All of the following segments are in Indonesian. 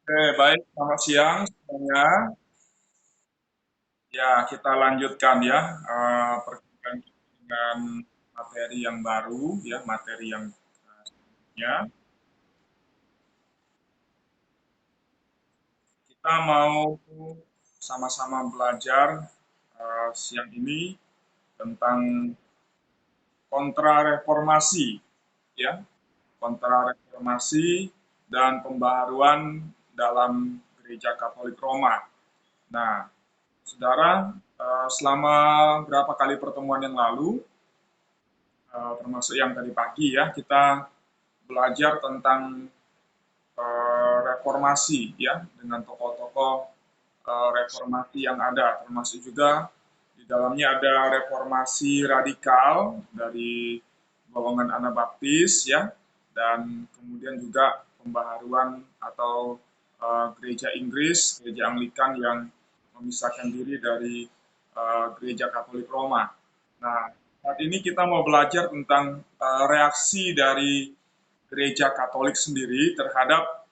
Oke, baik. Selamat siang semuanya. Ya, kita lanjutkan ya perkuliahan kita dengan materi yang baru, ya materi yang ya. Kita mau sama-sama belajar siang ini tentang kontrareformasi, ya, kontrareformasi dan pembaharuan dalam Gereja Katolik Roma. Nah, saudara, selama berapa kali pertemuan yang lalu, termasuk yang tadi pagi ya, kita belajar tentang reformasi ya, dengan tokoh-tokoh reformasi yang ada, termasuk juga di dalamnya ada reformasi radikal dari golongan Anabaptis ya, dan kemudian juga pembaharuan atau gereja Inggris, gereja Anglikan yang memisahkan diri dari gereja Katolik Roma. Nah, saat ini kita mau belajar tentang reaksi dari gereja Katolik sendiri terhadap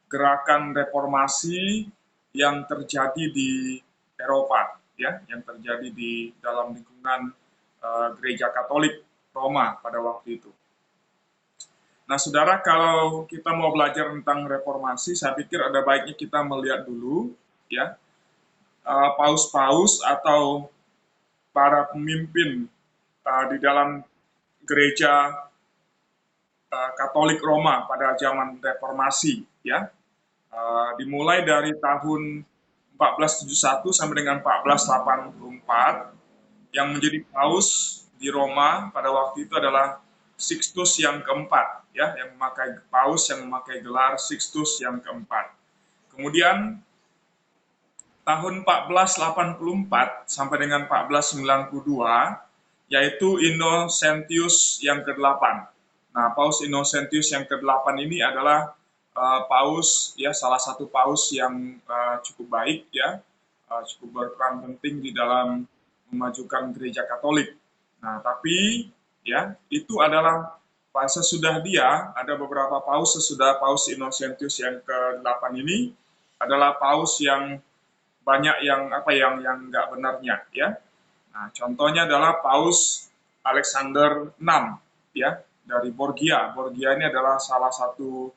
gerakan reformasi yang terjadi di Eropa, ya, yang terjadi di dalam lingkungan gereja Katolik Roma pada waktu itu. Nah, saudara, kalau kita mau belajar tentang reformasi, saya pikir ada baiknya kita melihat dulu, ya, paus-paus atau para pemimpin di dalam gereja Katolik Roma pada zaman reformasi, ya. Dimulai dari tahun 1471 sampai dengan 1484, yang menjadi paus di Roma pada waktu itu adalah Sixtus yang keempat, ya, yang memakai paus yang memakai gelar Sixtus yang keempat. Kemudian tahun 1484 sampai dengan 1492, yaitu Innocentius yang ke-8. Nah, Paus Innocentius yang ke-8 ini adalah paus ya, salah satu paus yang cukup baik ya, cukup berperan penting di dalam memajukan gereja Katolik. Nah, tapi ya itu adalah sesudah dia ada beberapa paus sesudah Paus Innocentius yang ke-8 ini adalah paus yang banyak yang nggak benarnya ya. Nah, contohnya adalah Paus Alexander VI ya, dari Borgia. Borgia ini adalah salah satu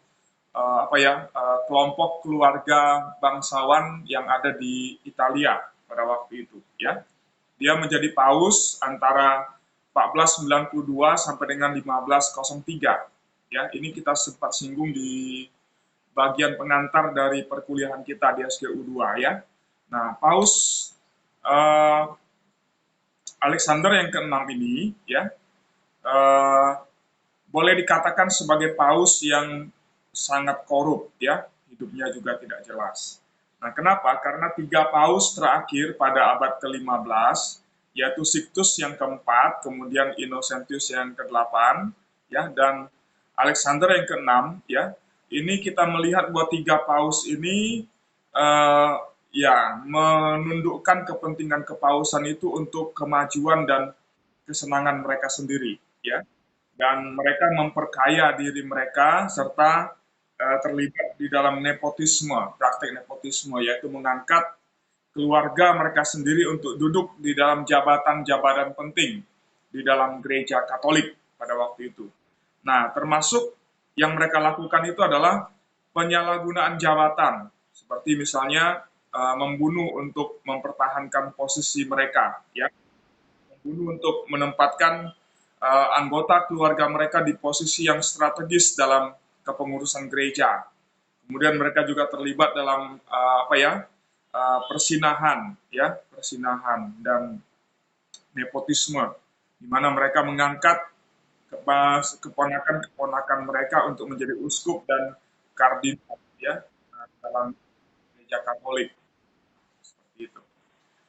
kelompok keluarga bangsawan yang ada di Italia pada waktu itu ya. Dia menjadi paus antara 1492 sampai dengan 1503 ya. Ini kita sempat singgung di bagian pengantar dari perkuliahan kita di SGU 2 ya. Nah, Paus uh, Alexander yang keenam ini ya uh, boleh dikatakan sebagai paus yang sangat korup ya, hidupnya juga tidak jelas. Nah, kenapa? Karena tiga paus terakhir pada abad ke-15, yaitu Sixtus yang keempat, kemudian Innocentius yang ke-8, ya, dan Alexander yang keenam, ya. Ini kita melihat bahwa tiga paus ini uh, ya menundukkan kepentingan kepausan itu untuk kemajuan dan kesenangan mereka sendiri, ya, dan mereka memperkaya diri mereka serta terlibat di dalam nepotisme, praktek nepotisme, yaitu mengangkat keluarga mereka sendiri untuk duduk di dalam jabatan-jabatan penting di dalam gereja Katolik pada waktu itu. Nah, termasuk yang mereka lakukan itu adalah penyalahgunaan jabatan, seperti misalnya membunuh untuk mempertahankan posisi mereka, ya, membunuh untuk menempatkan anggota keluarga mereka di posisi yang strategis dalam kepengurusan gereja. Kemudian mereka juga terlibat dalam persinahan, ya, persinahan dan nepotisme, di mana mereka mengangkat keponakan-keponakan mereka untuk menjadi uskup dan kardinal, ya, dalam gereja Katolik seperti itu.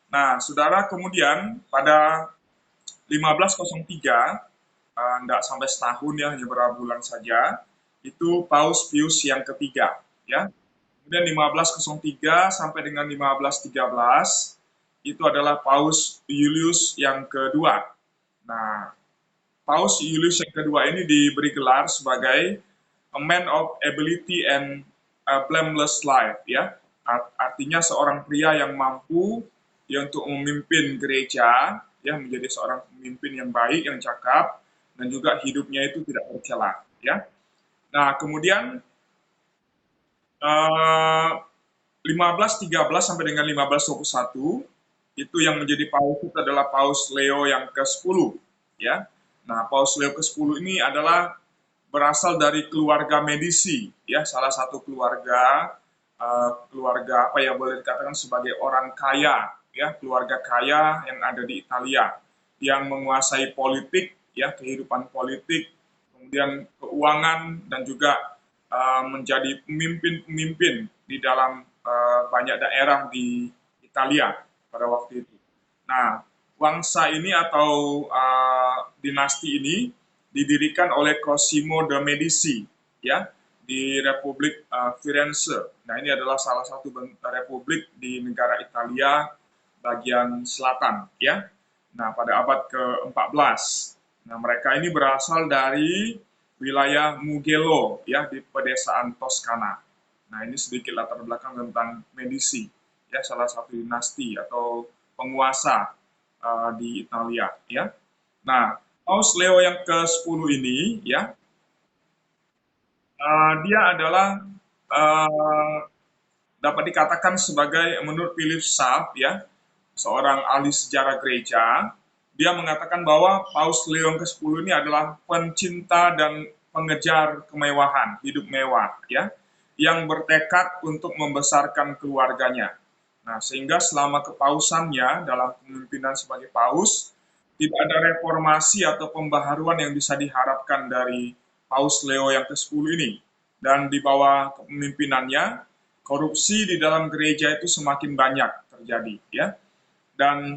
Nah, saudara, kemudian pada 1503, enggak sampai setahun ya, hanya beberapa bulan saja, itu Paus Pius yang ketiga, ya. Kemudian 1503 sampai dengan 1513 itu adalah Paus Julius yang kedua. Nah, Paus Julius yang kedua ini diberi gelar sebagai a man of ability and blameless life, ya. Artinya seorang pria yang mampu ya untuk memimpin gereja, ya, menjadi seorang pemimpin yang baik, yang cakap, dan juga hidupnya itu tidak tercela, ya. Nah, kemudian 1513 sampai dengan 1521 itu yang menjadi paus itu adalah Paus Leo yang ke-10, ya. Nah, Paus Leo ke-10 ini adalah berasal dari keluarga Medici, ya, salah satu keluarga apa ya, boleh dikatakan sebagai orang kaya, ya, keluarga kaya yang ada di Italia, yang menguasai politik, ya, kehidupan politik, kemudian keuangan, dan juga menjadi pemimpin-pemimpin di dalam banyak daerah di Italia pada waktu itu. Nah, bangsa ini atau dinasti ini didirikan oleh Cosimo de Medici, ya, di Republik Firenze. Nah, ini adalah salah satu republik di negara Italia bagian selatan, ya. Nah, pada abad ke-14. Nah, mereka ini berasal dari wilayah Mugello, ya, di pedesaan Toskana. Nah, ini sedikit latar belakang tentang Medici, ya, salah satu dinasti atau penguasa di Italia, ya. Nah, Paus Leo yang ke-10 ini, ya, dia adalah uh, dapat dikatakan sebagai, menurut Philip Schaff, ya, seorang ahli sejarah gereja, dia mengatakan bahwa Paus Leo ke-10 ini adalah pencinta dan pengejar kemewahan, hidup mewah, ya, yang bertekad untuk membesarkan keluarganya. Nah, sehingga selama kepausannya dalam kepemimpinan sebagai paus, tidak ada reformasi atau pembaharuan yang bisa diharapkan dari Paus Leo yang ke-10 ini. Dan di bawah kepemimpinannya, korupsi di dalam gereja itu semakin banyak terjadi, ya. Dan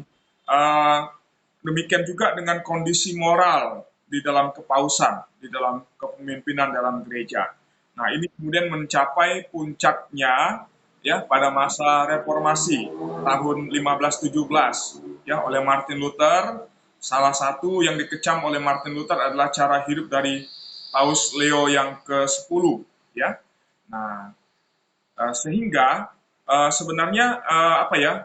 demikian juga dengan kondisi moral di dalam kepausan, di dalam kepemimpinan dalam gereja. Nah, ini kemudian mencapai puncaknya, ya, pada masa reformasi tahun 1517, ya, oleh Martin Luther. Salah satu yang dikecam oleh Martin Luther adalah cara hidup dari Paus Leo yang ke-10, ya. Nah, sehingga sebenarnya apa ya,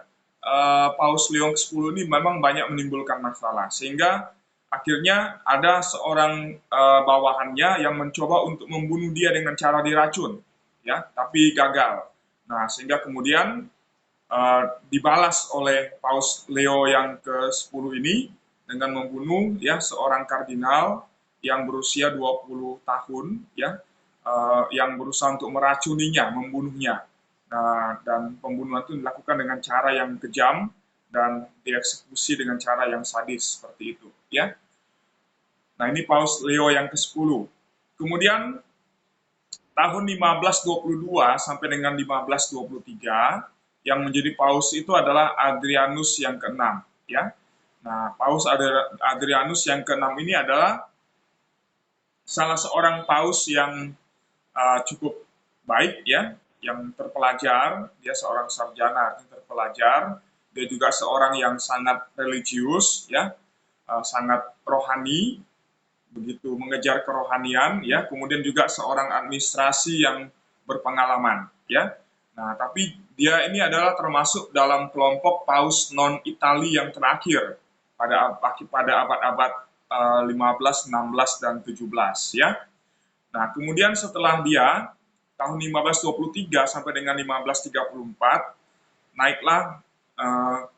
Paus Leo ke-10 ini memang banyak menimbulkan masalah, sehingga akhirnya ada seorang bawahannya yang mencoba untuk membunuh dia dengan cara diracun, ya, tapi gagal. Nah, sehingga kemudian dibalas oleh Paus Leo yang ke-10 ini dengan membunuh, ya, seorang kardinal yang berusia 20 tahun, ya, yang berusaha untuk meracuninya, membunuhnya. Nah, dan pembunuhan itu dilakukan dengan cara yang kejam dan dieksekusi dengan cara yang sadis seperti itu, ya. Nah, ini Paus Leo yang ke-10. Kemudian tahun 1522 sampai dengan 1523 yang menjadi paus itu adalah Adrianus yang ke-6, ya. Nah, Paus Adrianus yang ke-6 ini adalah salah seorang paus yang cukup baik, ya, yang terpelajar. Dia seorang sarjana, terpelajar. Dia juga seorang yang sangat religius, ya, sangat rohani, begitu mengejar kerohanian, ya. Kemudian juga seorang administrasi yang berpengalaman, ya. Nah, tapi dia ini adalah termasuk dalam kelompok paus non Itali yang terakhir pada abad-abad 15, 16, dan 17, ya. Nah, kemudian setelah dia tahun 1523 sampai dengan 1534 naiklah uh,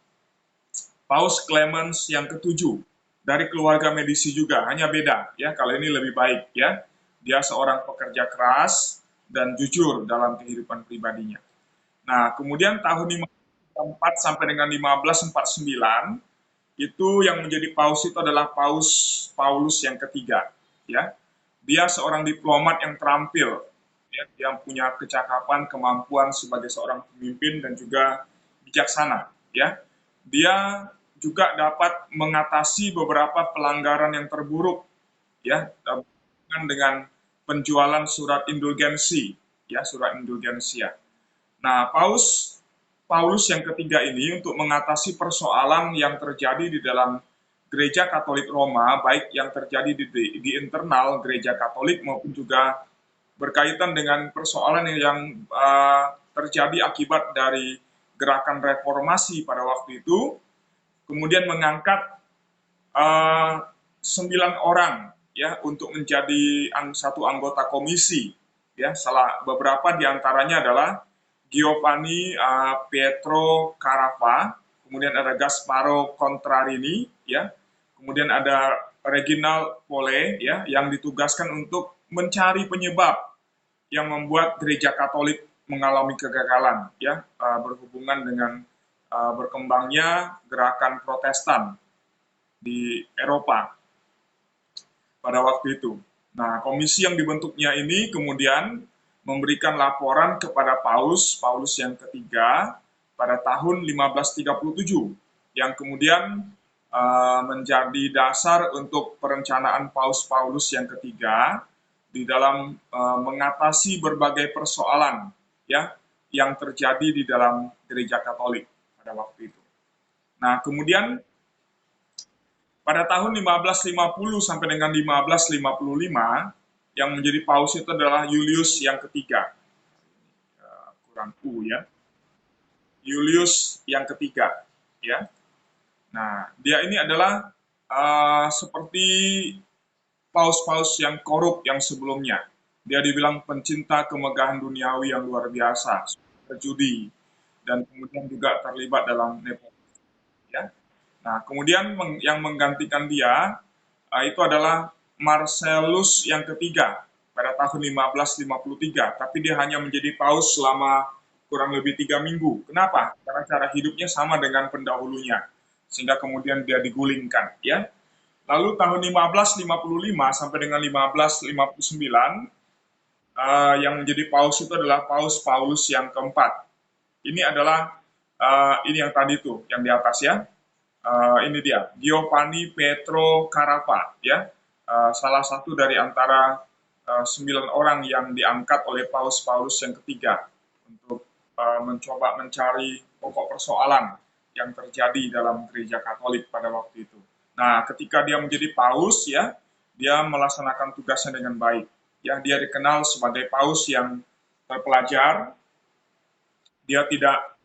Paus Clemens yang ketujuh dari keluarga Medici juga, hanya beda, ya, kalau ini lebih baik, ya. Dia seorang pekerja keras dan jujur dalam kehidupan pribadinya. Nah, kemudian tahun 1544 sampai dengan 1549 itu yang menjadi paus itu adalah Paus Paulus yang ketiga, ya. Dia seorang diplomat yang terampil, ya, yang punya kecakapan, kemampuan sebagai seorang pemimpin dan juga bijaksana, ya. Dia juga dapat mengatasi beberapa pelanggaran yang terburuk, ya, dengan penjualan surat indulgensi, ya, surat indulgensia. Nah, Paulus yang ketiga ini untuk mengatasi persoalan yang terjadi di dalam Gereja Katolik Roma, baik yang terjadi di internal Gereja Katolik maupun juga berkaitan dengan persoalan yang terjadi akibat dari gerakan reformasi pada waktu itu, kemudian mengangkat 9 orang ya untuk menjadi satu anggota komisi. Ya, beberapa diantaranya adalah Giovanni Pietro Carafa, kemudian ada Gasparo Contrarini, ya, kemudian ada Reginald Pole, ya, yang ditugaskan untuk mencari penyebab yang membuat gereja Katolik mengalami kegagalan, ya, berhubungan dengan berkembangnya gerakan Protestan di Eropa pada waktu itu. Nah, komisi yang dibentuknya ini kemudian memberikan laporan kepada Paus yang ketiga pada tahun 1537, yang kemudian menjadi dasar untuk perencanaan Paulus yang ketiga di dalam mengatasi berbagai persoalan ya yang terjadi di dalam gereja Katolik pada waktu itu. Nah, kemudian pada tahun 1550 sampai dengan 1555 yang menjadi paus itu adalah Julius yang ketiga. Kurang U ya. Julius yang ketiga ya. Nah, dia ini adalah seperti paus-paus yang korup yang sebelumnya. Dia dibilang pencinta kemegahan duniawi yang luar biasa, judi, dan kemudian juga terlibat dalam nepotisme ya. Nah, kemudian yang menggantikan dia itu adalah Marcellus yang ketiga pada tahun 1553, tapi dia hanya menjadi paus selama kurang lebih 3 minggu. Kenapa? Karena cara hidupnya sama dengan pendahulunya, sehingga kemudian dia digulingkan. Ya. Lalu tahun 1555 sampai dengan 1559, yang menjadi paus itu adalah Paulus yang keempat. Ini adalah ini yang tadi tuh, yang di atas ya. Ini dia, Giovanni Pietro Carafa, ya, salah satu dari antara 9 orang yang diangkat oleh Paus yang ketiga untuk mencoba mencari pokok persoalan yang terjadi dalam gereja Katolik pada waktu itu. Nah, ketika dia menjadi paus, ya, dia melaksanakan tugasnya dengan baik. Ya, dia dikenal sebagai paus yang terpelajar. Dia tidak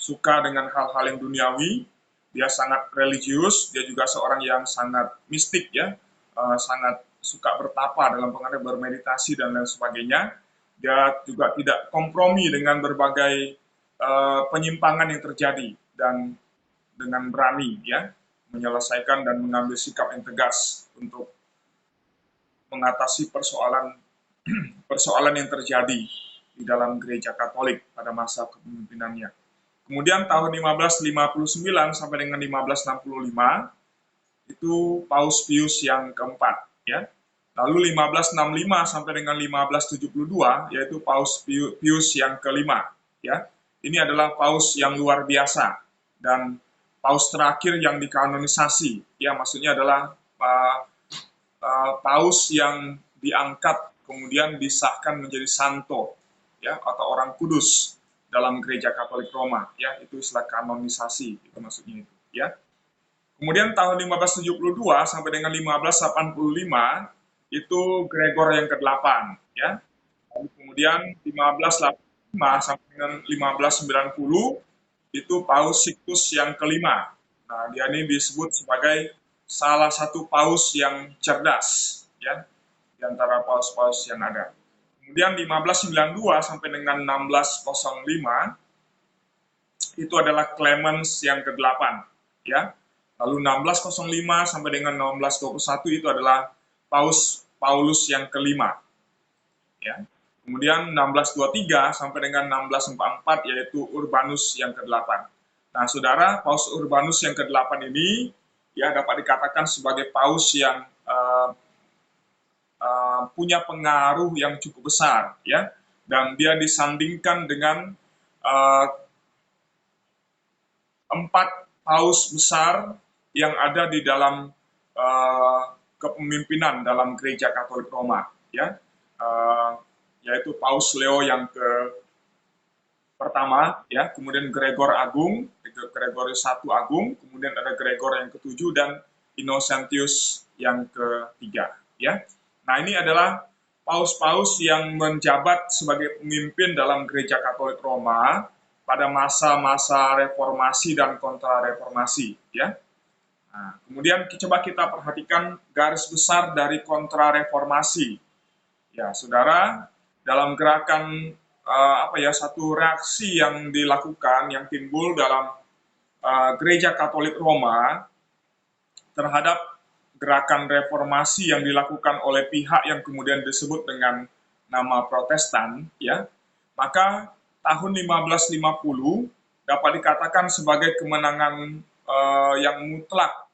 suka dengan hal-hal yang duniawi. Dia sangat religius, dia juga seorang yang sangat mistik ya, sangat suka bertapa dalam pengertian bermeditasi dan lain sebagainya. Dia juga tidak kompromi dengan berbagai penyimpangan yang terjadi dan dengan berani ya menyelesaikan dan mengambil sikap yang tegas untuk mengatasi persoalan yang terjadi di dalam gereja Katolik pada masa kepemimpinannya. Kemudian tahun 1559 sampai dengan 1565 itu Paus Pius yang keempat, ya. Lalu 1565 sampai dengan 1572 yaitu Paus Pius yang kelima, ya. Ini adalah paus yang luar biasa dan paus terakhir yang dikanonisasi, ya, maksudnya adalah paus yang diangkat kemudian disahkan menjadi santo, ya, atau orang kudus dalam gereja Katolik Roma, ya, itu istilah kanonisasi, itu maksudnya itu, ya. Kemudian tahun 1572 sampai dengan 1585 itu Gregor yang ke-8, ya. Lalu kemudian 1585 sampai dengan 1590 itu Paus Sixtus yang kelima. Nah, dia ini disebut sebagai salah satu paus yang cerdas, ya, di antara paus-paus yang ada. Kemudian 1592 sampai dengan 1605 itu adalah Clemens yang ke-8, ya. Lalu 1605 sampai dengan 1621 itu adalah Paulus yang kelima, ya. Kemudian 1623 sampai dengan 1644 yaitu Urbanus yang ke-8. Nah, saudara, Paus Urbanus yang ke-8 ini ya dapat dikatakan sebagai paus yang punya pengaruh yang cukup besar, ya, dan dia disandingkan dengan 4 paus besar yang ada di dalam kepemimpinan dalam gereja Katolik Roma, ya, yaitu Paus Leo yang pertama, ya, kemudian Gregor Agung, Gregorius I Agung, kemudian ada Gregor yang ke-7 dan Innocentius yang ke-3, ya. Nah, ini adalah paus-paus yang menjabat sebagai pemimpin dalam Gereja Katolik Roma pada masa-masa reformasi dan kontra-reformasi, ya. Nah, kemudian coba kita perhatikan garis besar dari kontra-reformasi. Ya, saudara, dalam gerakan satu reaksi yang dilakukan, yang timbul dalam Gereja Katolik Roma terhadap gerakan reformasi yang dilakukan oleh pihak yang kemudian disebut dengan nama Protestan, ya, maka tahun 1550 dapat dikatakan sebagai kemenangan yang mutlak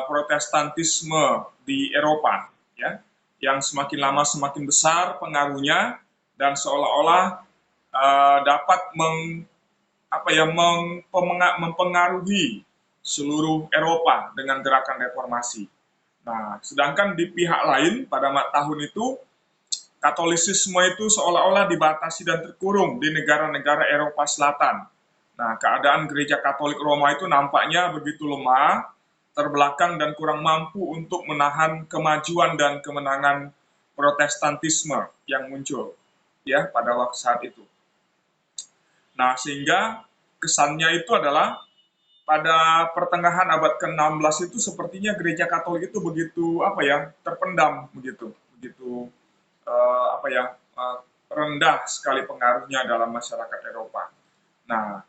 Protestantisme di Eropa, ya, yang semakin lama semakin besar pengaruhnya dan seolah-olah dapat mempengaruhi seluruh Eropa dengan gerakan reformasi. Nah, sedangkan di pihak lain pada tahun itu Katolisisme itu seolah-olah dibatasi dan terkurung di negara-negara Eropa Selatan. Nah, keadaan Gereja Katolik Roma itu nampaknya begitu lemah, terbelakang dan kurang mampu untuk menahan kemajuan dan kemenangan Protestantisme yang muncul, ya, pada waktu saat itu. Nah, sehingga kesannya itu adalah pada pertengahan abad ke-16 itu sepertinya Gereja Katolik itu begitu terpendam begitu rendah sekali pengaruhnya dalam masyarakat Eropa. Nah,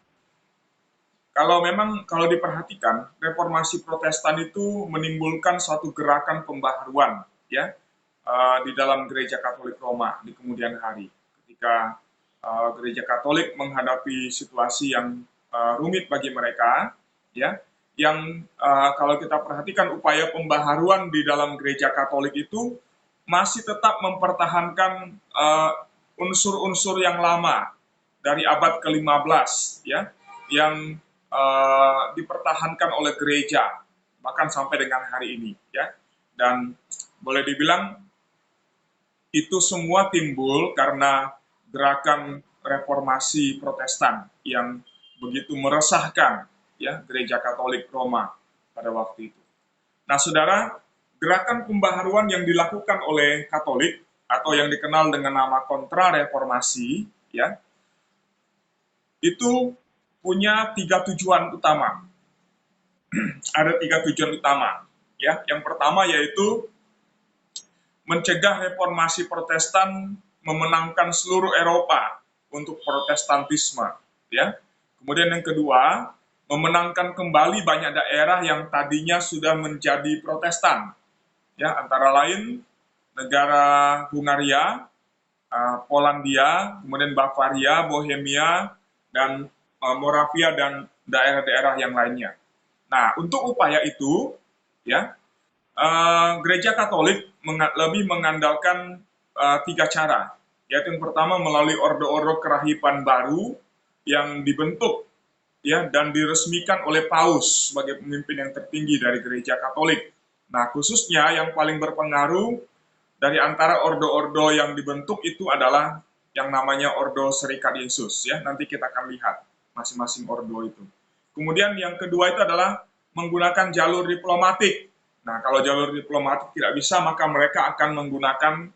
kalau diperhatikan, reformasi Protestan itu menimbulkan suatu gerakan pembaharuan, ya, di dalam Gereja Katolik Roma di kemudian hari, ketika Gereja Katolik menghadapi situasi yang rumit bagi mereka, ya, yang kalau kita perhatikan upaya pembaharuan di dalam Gereja Katolik itu masih tetap mempertahankan unsur-unsur yang lama dari abad ke-15, ya, yang dipertahankan oleh gereja bahkan sampai dengan hari ini, ya. Dan boleh dibilang itu semua timbul karena gerakan reformasi Protestan yang begitu meresahkan, ya, Gereja Katolik Roma pada waktu itu. Nah, saudara, gerakan pembaharuan yang dilakukan oleh Katolik atau yang dikenal dengan nama kontra-reformasi, ya, itu punya 3 tujuan utama. Ada 3 tujuan utama, ya. Yang pertama yaitu mencegah reformasi Protestan memenangkan seluruh Eropa untuk Protestantisme, ya. Kemudian yang kedua, memenangkan kembali banyak daerah yang tadinya sudah menjadi Protestan, ya, antara lain negara Hungaria, Polandia, kemudian Bavaria, Bohemia, dan Moravia dan daerah-daerah yang lainnya. Nah, untuk upaya itu, ya, Gereja Katolik lebih mengandalkan 3 cara, yaitu yang pertama melalui ordo-ordo kerahiban baru yang dibentuk, ya, dan diresmikan oleh Paus sebagai pemimpin yang tertinggi dari Gereja Katolik. Nah, khususnya yang paling berpengaruh dari antara ordo-ordo yang dibentuk itu adalah yang namanya Ordo Serikat Yesus, ya. Nanti kita akan lihat masing-masing ordo itu. Kemudian yang kedua itu adalah menggunakan jalur diplomatik. Nah, kalau jalur diplomatik tidak bisa, maka mereka akan menggunakan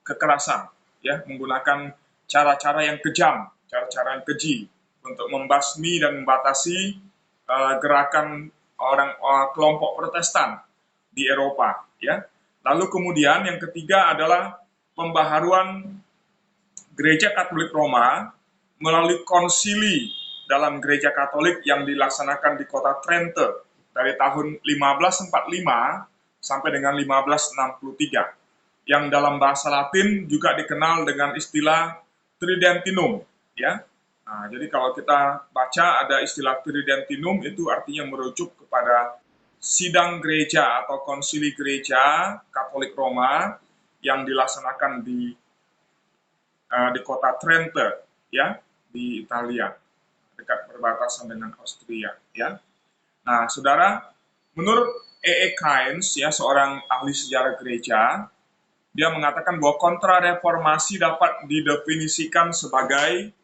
kekerasan, ya, menggunakan cara-cara yang kejam, cara-cara yang keji untuk membasmi dan membatasi gerakan kelompok Protestan di Eropa, ya. Lalu kemudian yang ketiga adalah pembaharuan Gereja Katolik Roma melalui konsili dalam Gereja Katolik yang dilaksanakan di kota Trento dari tahun 1545 sampai dengan 1563, yang dalam bahasa Latin juga dikenal dengan istilah Tridentinum, ya. Nah, jadi kalau kita baca ada istilah Tridentinum itu artinya merujuk kepada sidang gereja atau konsili gereja Katolik Roma yang dilaksanakan di kota Trento, ya, di Italia, dekat perbatasan dengan Austria, ya. Nah, saudara, menurut E.E. Keynes, ya, seorang ahli sejarah gereja, dia mengatakan bahwa kontra-reformasi dapat didefinisikan sebagai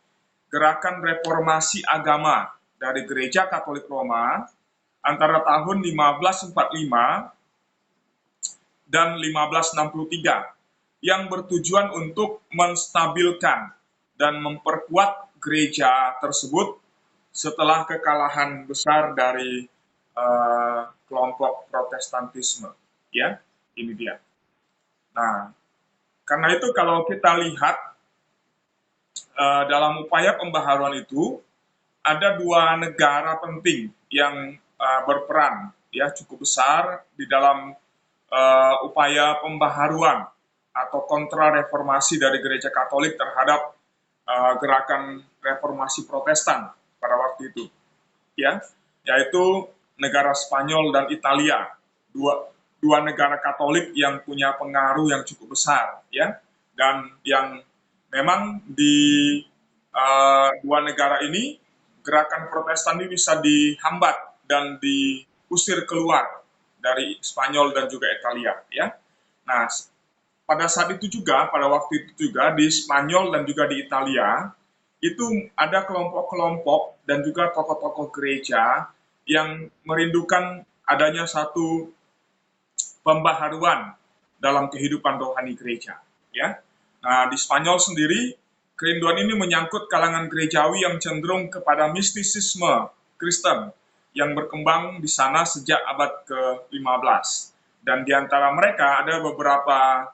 gerakan reformasi agama dari Gereja Katolik Roma antara tahun 1545 dan 1563 yang bertujuan untuk menstabilkan dan memperkuat gereja tersebut setelah kekalahan besar dari kelompok Protestantisme. Ya, ini dia. Nah, karena itu kalau kita lihat dalam upaya pembaharuan itu ada dua negara penting yang berperan ya cukup besar di dalam upaya pembaharuan atau kontra reformasi dari gereja Katolik terhadap gerakan reformasi Protestan pada waktu itu, ya, yaitu negara Spanyol dan Italia, dua negara Katolik yang punya pengaruh yang cukup besar, ya, dan yang memang di dua negara ini gerakan Protestan ini bisa dihambat dan diusir keluar dari Spanyol dan juga Italia, ya. Nah, pada saat itu juga, pada waktu itu juga di Spanyol dan juga di Italia, itu ada kelompok-kelompok dan juga tokoh-tokoh gereja yang merindukan adanya satu pembaharuan dalam kehidupan rohani gereja. Ya, nah di Spanyol sendiri kerinduan ini menyangkut kalangan gerejawi yang cenderung kepada mistisisme Kristen yang berkembang di sana sejak abad ke-15. Dan di antara mereka ada beberapa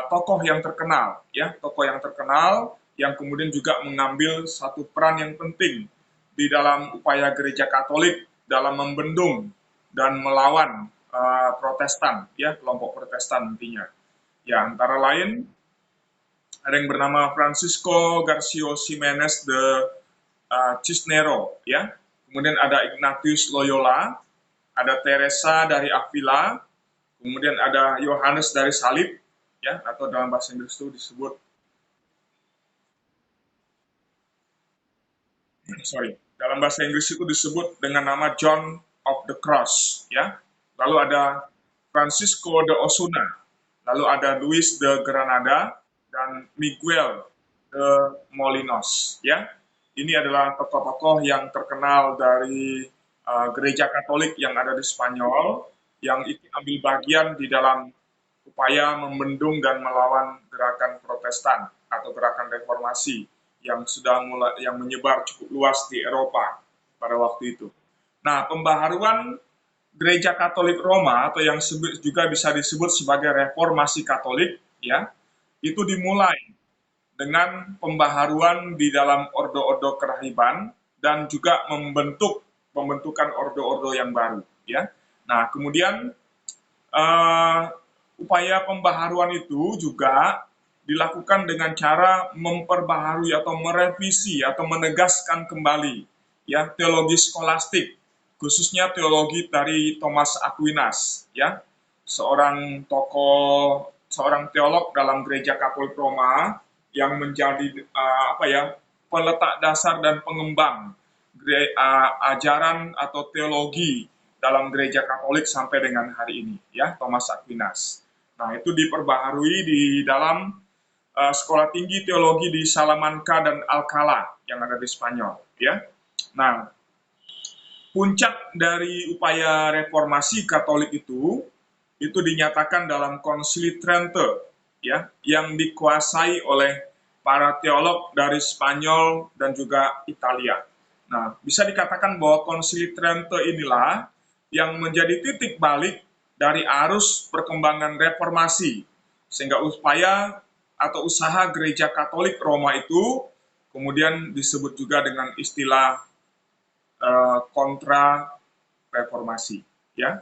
tokoh yang terkenal, ya, tokoh yang terkenal yang kemudian juga mengambil satu peran yang penting di dalam upaya gereja Katolik dalam membendung dan melawan Protestan, ya, kelompok Protestan nantinya. Ya, antara lain ada yang bernama Francisco Garcia Jimenez de Cisnero, ya. Kemudian ada Ignatius Loyola, ada Teresa dari Avila, kemudian ada Yohanes dari Salib, ya, atau dalam bahasa Inggris itu disebut dalam bahasa Inggris itu disebut dengan nama John of the Cross, ya. Lalu ada Francisco de Osuna, lalu ada Luis de Granada dan Miguel de Molinos, ya. Ini adalah tokoh-tokoh yang terkenal dari gereja Katolik yang ada di Spanyol yang ikut ambil bagian di dalam upaya membendung dan melawan gerakan Protestan atau gerakan reformasi yang sudah yang menyebar cukup luas di Eropa pada waktu itu. Nah, pembaharuan Gereja Katolik Roma atau yang juga bisa disebut sebagai reformasi Katolik, ya, itu dimulai dengan pembaharuan di dalam ordo-ordo kerahiban dan juga pembentukan ordo-ordo yang baru, ya. Nah, kemudian upaya pembaharuan itu juga dilakukan dengan cara memperbaharui atau merevisi atau menegaskan kembali, ya, teologi skolastik, khususnya teologi dari Thomas Aquinas, ya, seorang tokoh, seorang teolog dalam gereja Katolik Roma yang menjadi peletak dasar dan pengembang ajaran atau teologi dalam gereja Katolik sampai dengan hari ini, ya, Thomas Aquinas. Nah, itu diperbaharui di dalam sekolah tinggi teologi di Salamanca dan Alcalá yang ada di Spanyol, ya. Nah, puncak dari upaya reformasi Katolik itu dinyatakan dalam Konsili Trente, ya, yang dikuasai oleh para teolog dari Spanyol dan juga Italia. Nah, bisa dikatakan bahwa Konsili Trente inilah yang menjadi titik balik dari arus perkembangan reformasi, sehingga upaya atau usaha gereja Katolik Roma itu kemudian disebut juga dengan istilah kontra reformasi, ya.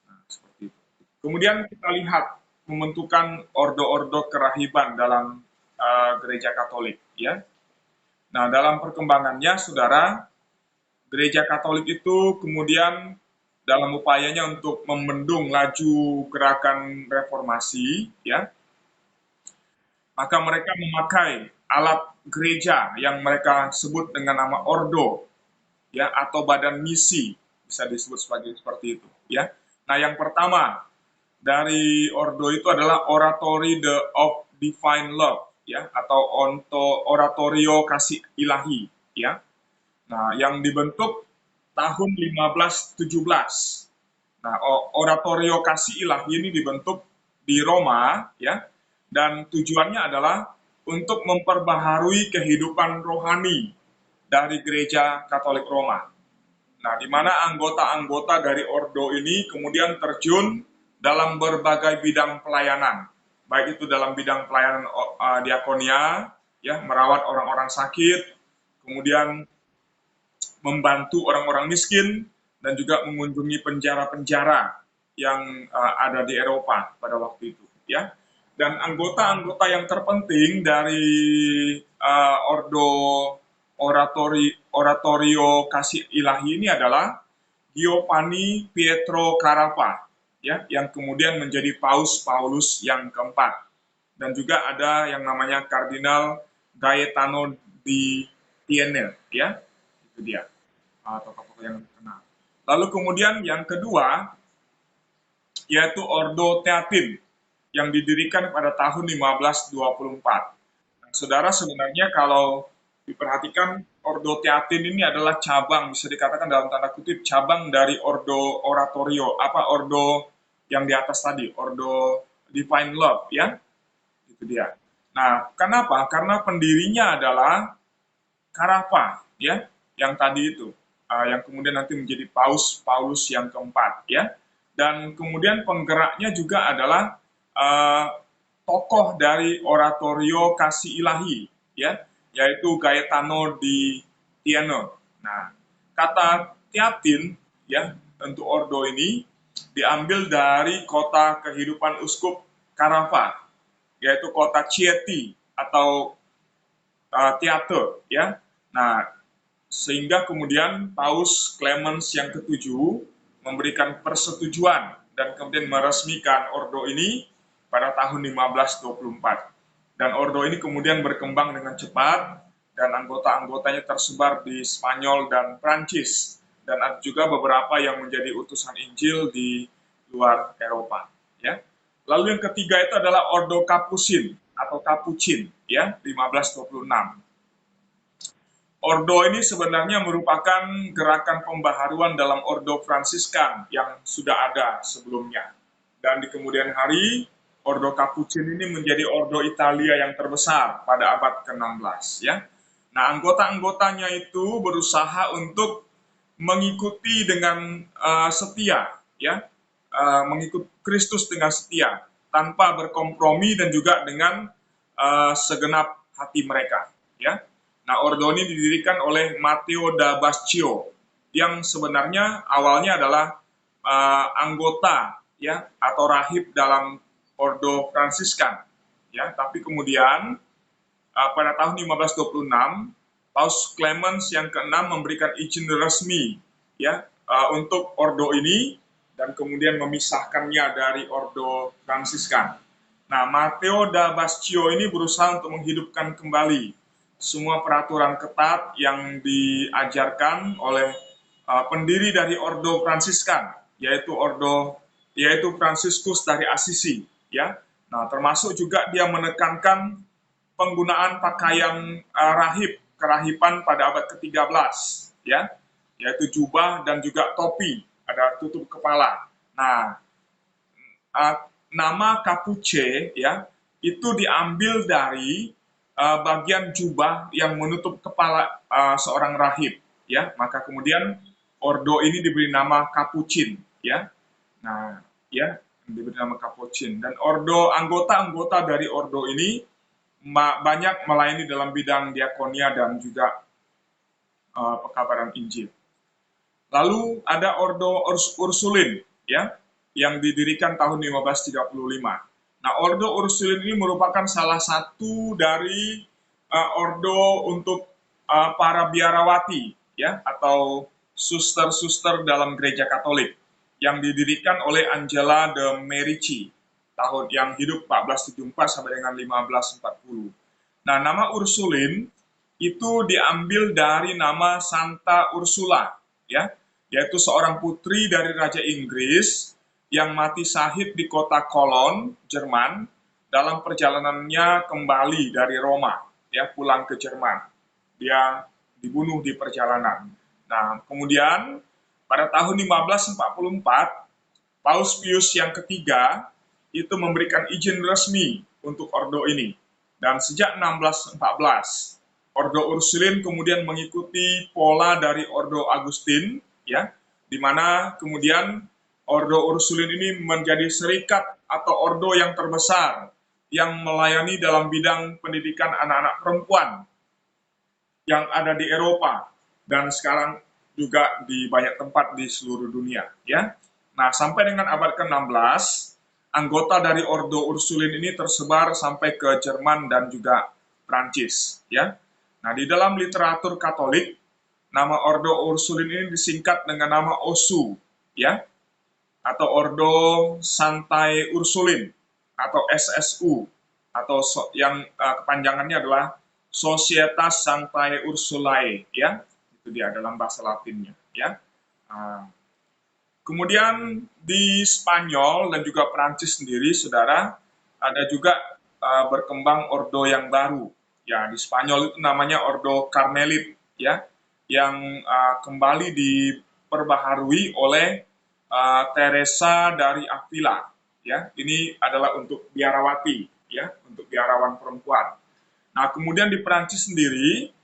Nah, seperti itu. Kemudian kita lihat pembentukan ordo-ordo kerahiban dalam gereja Katolik, ya. Nah, dalam perkembangannya, saudara, gereja Katolik itu kemudian dalam upayanya untuk membendung laju gerakan reformasi, ya, maka mereka memakai alat gereja yang mereka sebut dengan nama ordo, ya, atau badan misi, bisa disebut sebagai seperti itu, ya. Nah, yang pertama dari ordo itu adalah Oratory of Divine Love, ya, atau oratorio kasih ilahi, ya. Nah, yang dibentuk tahun 1517. Nah, oratorio kasih ilahi ini dibentuk di Roma, ya, dan tujuannya adalah untuk memperbaharui kehidupan rohani dari Gereja Katolik Roma. Nah, di mana anggota-anggota dari ordo ini kemudian terjun dalam berbagai bidang pelayanan, baik itu dalam bidang pelayanan diakonia, ya, merawat orang-orang sakit, kemudian membantu orang-orang miskin, dan juga mengunjungi penjara-penjara yang ada di Eropa pada waktu itu, ya. Dan anggota-anggota yang terpenting dari Ordo Oratorio Kasih Ilahi ini adalah Giovanni Pietro Carafa, ya, yang kemudian menjadi Paus Paulus yang keempat. Dan juga ada yang namanya Kardinal Gaetano di Tiene, ya, itu dia tokoh-tokoh yang terkenal. Lalu kemudian yang kedua yaitu Ordo Teatin yang didirikan pada tahun 1524. Nah, saudara, sebenarnya kalau diperhatikan Ordo Teatin ini adalah cabang, bisa dikatakan dalam tanda kutip cabang dari Ordo Oratorio, Ordo yang di atas tadi, Ordo Divine Love, ya, itu dia. Nah, kenapa? Karena pendirinya adalah Carafa, ya, yang tadi itu, yang kemudian nanti menjadi Paulus yang keempat, ya. Dan kemudian penggeraknya juga adalah tokoh dari Oratorio Kasih Ilahi, ya, yaitu Gaetano di Tiene. Nah, kata Teatin, ya, untuk ordo ini diambil dari kota kehidupan uskup Carafa, yaitu kota Chieti atau teater, ya. Nah, sehingga kemudian Paus Clemens yang ketujuh memberikan persetujuan dan kemudian meresmikan ordo ini pada tahun 1524. Dan ordo ini kemudian berkembang dengan cepat dan anggota-anggotanya tersebar di Spanyol dan Prancis, dan ada juga beberapa yang menjadi utusan Injil di luar Eropa, ya. Lalu yang ketiga itu adalah Ordo Capucin atau Capucin, ya, 1526. Ordo ini sebenarnya merupakan gerakan pembaharuan dalam Ordo Fransiskan yang sudah ada sebelumnya. Dan di kemudian hari, Ordo Capucin ini menjadi Ordo Italia yang terbesar pada abad ke-16, ya. Nah, anggota-anggotanya itu berusaha untuk mengikuti dengan setia, ya, mengikut Kristus dengan setia, tanpa berkompromi dan juga dengan segenap hati mereka, ya. Nah, ordo ini didirikan oleh Matteo da Bascio yang sebenarnya awalnya adalah anggota, ya, atau rahib dalam ordo Fransiskan, ya, tapi kemudian pada tahun 1526 Paus Clemens yang ke-6 memberikan izin resmi, ya, untuk ordo ini dan kemudian memisahkannya dari ordo Fransiskan. Nah, Matteo da Bascio ini berusaha untuk menghidupkan kembali semua peraturan ketat yang diajarkan oleh pendiri dari Ordo Fransiskan, yaitu Fransiskus dari Assisi, ya. Nah, termasuk juga dia menekankan penggunaan pakaian kerahiban pada abad ke-13, ya, yaitu jubah dan juga topi, ada tutup kepala. Nah, nama Capuce, ya, itu diambil dari bagian jubah yang menutup kepala seorang rahib, ya. Maka kemudian ordo ini diberi nama Capucin, ya. Nah, ya, diberi nama Capucin. Dan anggota-anggota dari ordo ini banyak melayani dalam bidang diakonia dan juga pekabaran Injil. Lalu ada Ordo Ursulin, ya, yang didirikan tahun 1535. Nah, Ordo Ursulin ini merupakan salah satu dari ordo untuk para biarawati, ya, atau suster-suster dalam gereja Katolik yang didirikan oleh Angela de Merici tahun yang hidup 1474 sampai dengan 1540. Nah, nama Ursulin itu diambil dari nama Santa Ursula, ya, yaitu seorang putri dari Raja Inggris yang mati syahid di kota Cologne, Jerman, dalam perjalanannya kembali dari Roma, ya, pulang ke Jerman. Dia dibunuh di perjalanan. Nah, kemudian pada tahun 1544, Paus Pius yang ketiga itu memberikan izin resmi untuk ordo ini. Dan sejak 1614, Ordo Ursulin kemudian mengikuti pola dari Ordo Agustin, ya, di mana kemudian Ordo Ursulin ini menjadi serikat atau ordo yang terbesar yang melayani dalam bidang pendidikan anak-anak perempuan yang ada di Eropa dan sekarang juga di banyak tempat di seluruh dunia, ya. Nah, sampai dengan abad ke-16, anggota dari Ordo Ursulin ini tersebar sampai ke Jerman dan juga Prancis, ya. Nah, di dalam literatur Katolik, nama Ordo Ursulin ini disingkat dengan nama OSU, ya, atau Ordo Santae Ursulin atau SSU, atau yang kepanjangannya adalah Societas Sanctae Ursulae, ya, itu dia dalam bahasa Latinnya, ya. Kemudian di Spanyol dan juga Prancis sendiri, saudara, ada juga berkembang ordo yang baru. Ya, di Spanyol itu namanya Ordo Karmelit, ya, yang kembali diperbaharui oleh Teresa dari Avila. Ya, ini adalah untuk biarawati, ya, untuk biarawan perempuan. Nah, kemudian di Prancis sendiri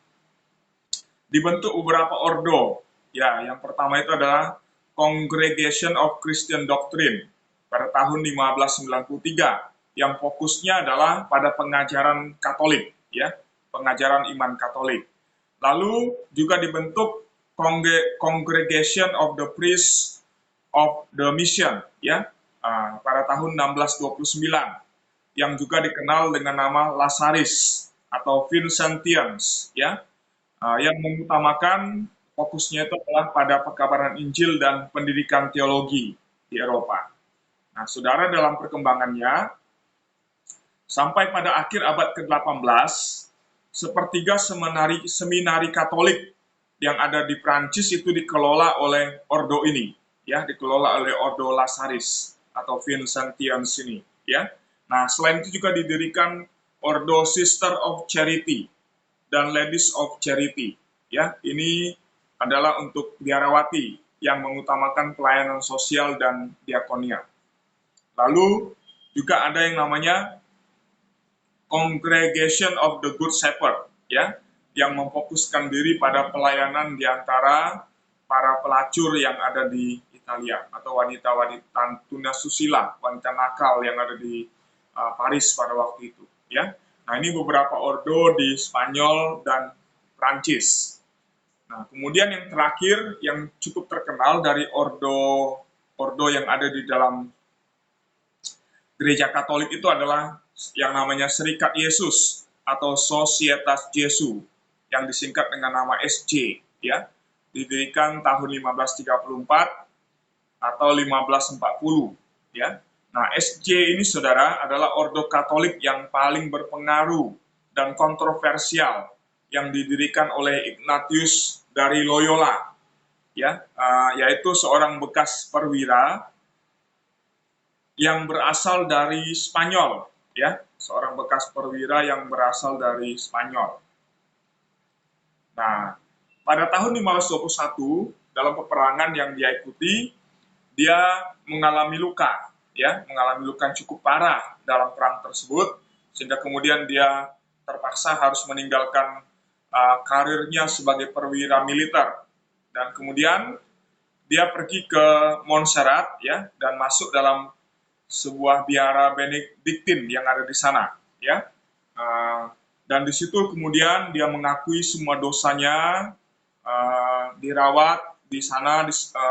dibentuk beberapa ordo. Ya, yang pertama itu adalah Congregation of Christian Doctrine pada tahun 1593 yang fokusnya adalah pada pengajaran Katolik, ya, pengajaran iman Katolik. Lalu juga dibentuk Congregation of the Priests of the Mission, ya, pada tahun 1629 yang juga dikenal dengan nama Lasaris atau Vincentians, ya, yang mengutamakan fokusnya itu adalah pada pekabaran Injil dan pendidikan teologi di Eropa. Nah, saudara, dalam perkembangannya, sampai pada akhir abad ke-18, sepertiga seminari Katolik yang ada di Prancis itu dikelola oleh ordo ini, ya, dikelola oleh Ordo Lasaris atau Vincentians ini, ya. Nah, selain itu juga didirikan Ordo Sister of Charity dan Ladies of Charity, ya. Ini adalah untuk biarawati yang mengutamakan pelayanan sosial dan diakonia. Lalu juga ada yang namanya Congregation of the Good Shepherd, ya, yang memfokuskan diri pada pelayanan di antara para pelacur yang ada di Italia atau wanita-wanita tunasusila, wanita nakal yang ada di Paris pada waktu itu, ya. Nah, ini beberapa ordo di Spanyol dan Prancis. Nah, kemudian yang terakhir yang cukup terkenal dari ordo yang ada di dalam gereja Katolik itu adalah yang namanya Serikat Yesus atau Societas Jesu yang disingkat dengan nama SJ, ya. Didirikan tahun 1534 atau 1540, ya. Nah, SJ ini, saudara, adalah ordo Katolik yang paling berpengaruh dan kontroversial yang didirikan oleh Ignatius dari Loyola, ya, yaitu seorang bekas perwira yang berasal dari Spanyol, ya, seorang bekas perwira yang berasal dari Spanyol. Nah, pada tahun 1521 dalam peperangan yang dia ikuti, dia mengalami luka, ya, mengalami luka cukup parah dalam perang tersebut, sehingga kemudian dia terpaksa harus meninggalkan karirnya sebagai perwira militer. Dan kemudian dia pergi ke Montserrat, ya, dan masuk dalam sebuah biara Benediktin yang ada di sana, ya. Dan di situ kemudian dia mengakui semua dosanya, dirawat di sana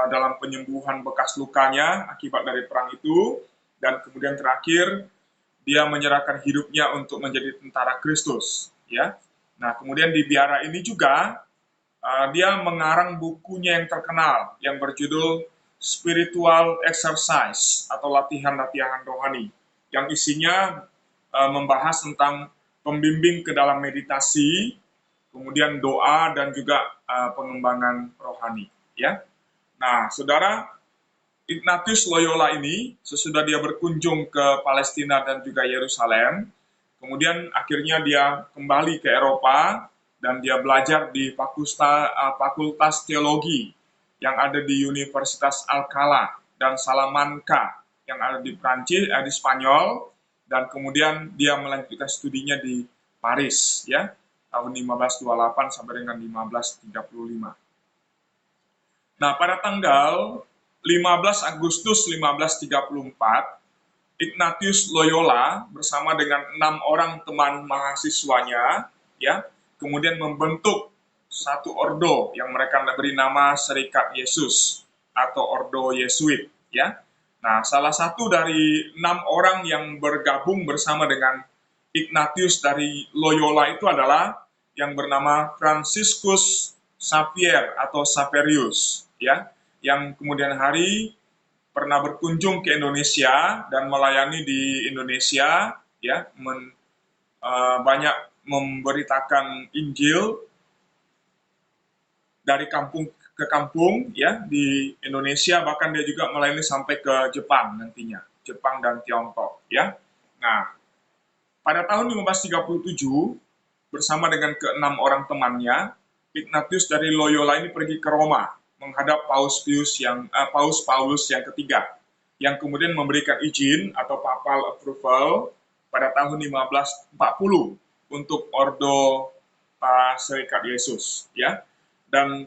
dalam penyembuhan bekas lukanya akibat dari perang itu, dan kemudian terakhir dia menyerahkan hidupnya untuk menjadi tentara Kristus, ya. Nah, kemudian di biara ini juga dia mengarang bukunya yang terkenal yang berjudul Spiritual Exercise atau latihan-latihan rohani yang isinya membahas tentang pembimbing ke dalam meditasi, kemudian doa dan juga pengembangan rohani, ya. Nah, saudara, Ignatius Loyola ini sesudah dia berkunjung ke Palestina dan juga Yerusalem, kemudian akhirnya dia kembali ke Eropa dan dia belajar di Fakultas Teologi yang ada di Universitas Alcalá dan Salamanca yang ada di Prancis, di Spanyol, dan kemudian dia melanjutkan studinya di Paris, ya, tahun 1528 sampai dengan 1535. Nah, pada tanggal 15 Agustus 1534, Ignatius Loyola bersama dengan 6 orang teman mahasiswanya, ya, kemudian membentuk satu ordo yang mereka beri nama Serikat Yesus atau Ordo Yesuit, ya. Nah, salah satu dari 6 orang yang bergabung bersama dengan Ignatius dari Loyola itu adalah yang bernama Franciscus Xavier atau Xaverius, ya, yang kemudian hari pernah berkunjung ke Indonesia dan melayani di Indonesia, ya, banyak memberitakan Injil dari kampung ke kampung, ya, di Indonesia, bahkan dia juga melayani sampai ke Jepang nantinya, Jepang dan Tiongkok, ya. Nah, pada tahun 1537 bersama dengan keenam orang temannya, Ignatius dari Loyola ini pergi ke Roma menghadap Paus Paulus yang ketiga, yang kemudian memberikan izin atau papal approval pada tahun 1540 untuk Ordo Serikat Yesus, ya. Dan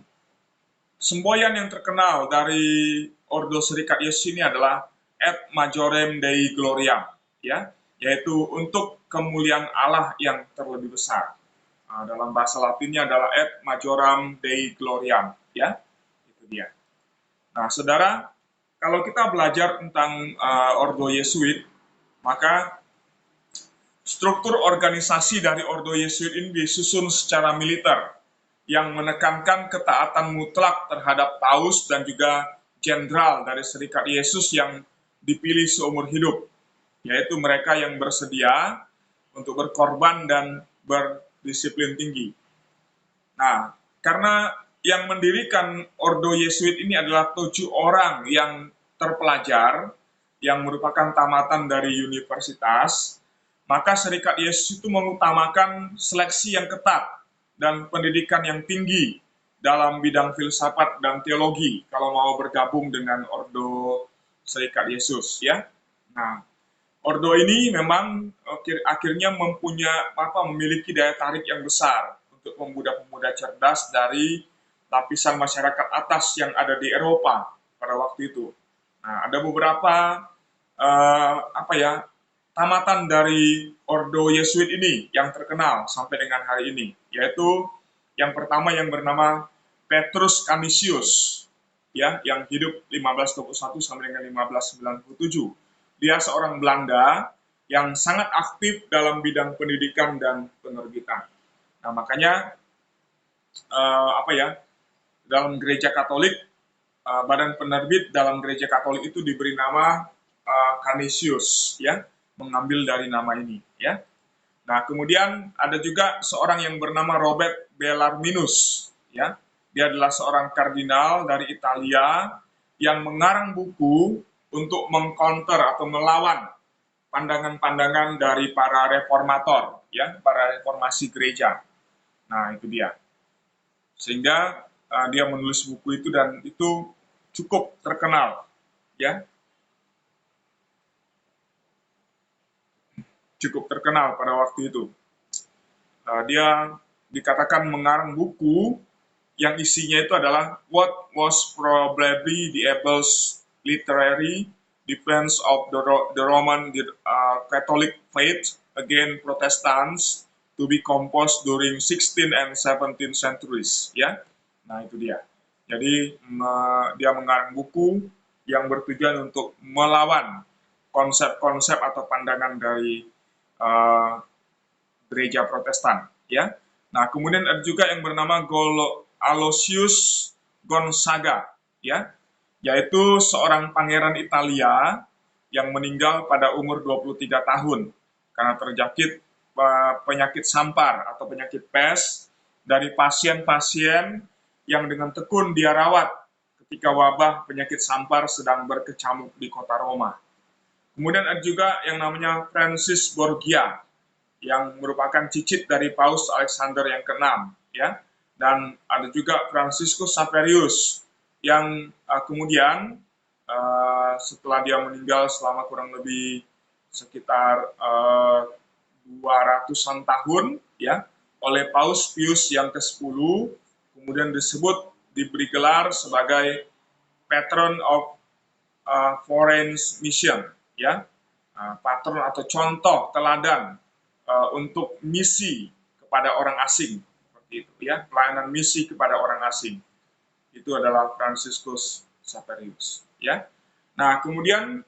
semboyan yang terkenal dari Ordo Serikat Yesus ini adalah Et Majorem Dei Gloriam, ya, yaitu untuk kemuliaan Allah yang terlebih besar. Dalam bahasa Latinnya adalah Et Majoram Dei Gloriam, ya, itu dia. Nah, saudara, kalau kita belajar tentang Ordo Yesuit, maka struktur organisasi dari Ordo Yesuit ini disusun secara militer, yang menekankan ketaatan mutlak terhadap paus dan juga jenderal dari Serikat Yesus yang dipilih seumur hidup, yaitu mereka yang bersedia untuk berkorban dan berdisiplin tinggi. Nah, karena yang mendirikan Ordo Yesuit ini adalah 7 orang yang terpelajar, yang merupakan tamatan dari universitas, maka Serikat Yesus itu mengutamakan seleksi yang ketat dan pendidikan yang tinggi dalam bidang filsafat dan teologi kalau mau bergabung dengan Ordo Serikat Yesus, ya. Nah, Ordo ini memang akhirnya memiliki daya tarik yang besar untuk pemuda-pemuda cerdas dari lapisan masyarakat atas yang ada di Eropa pada waktu itu. Nah, ada beberapa tamatan dari Ordo Yesuit ini yang terkenal sampai dengan hari ini, yaitu yang pertama yang bernama Petrus Canisius, ya, yang hidup 1521 sampai dengan 1597. Dia seorang Belanda yang sangat aktif dalam bidang pendidikan dan penerbitan. Nah, makanya dalam gereja Katolik, badan penerbit dalam gereja Katolik itu diberi nama Canisius, ya, mengambil dari nama ini, ya. Nah, kemudian ada juga seorang yang bernama Robert Bellarminus, ya. Dia adalah seorang kardinal dari Italia yang mengarang buku untuk mengcounter atau melawan pandangan-pandangan dari para reformator, ya, para reformasi gereja. Nah, itu dia. Sehingga dia menulis buku itu dan itu cukup terkenal, ya. Cukup terkenal pada waktu itu. Dia dikatakan mengarang buku yang isinya itu adalah What was probably the Abel's literary defense of the Roman Catholic faith against Protestants to be composed during 16th and 17th centuries, ya. Nah, itu dia. Jadi dia mengarang buku yang bertujuan untuk melawan konsep-konsep atau pandangan dari gereja Protestan, ya. Nah, kemudian ada juga yang bernama Aloysius Gonzaga, ya, yaitu seorang pangeran Italia yang meninggal pada umur 23 tahun karena terjangkit penyakit sampar atau penyakit pes dari pasien-pasien yang dengan tekun dia rawat ketika wabah penyakit sampar sedang berkecamuk di kota Roma. Kemudian ada juga yang namanya Francis Borgia, yang merupakan cicit dari Paus Alexander yang ke-6, ya. Dan ada juga Franciscus Xaverius yang kemudian setelah dia meninggal selama kurang lebih sekitar 200-an tahun ya oleh Paus Pius yang ke-10, kemudian diberi gelar sebagai Patron of Foreign Mission ya, patron atau contoh teladan untuk misi kepada orang asing, seperti itu ya, pelayanan misi kepada orang asing. Itu adalah Franciscus Xaverius ya. Nah, kemudian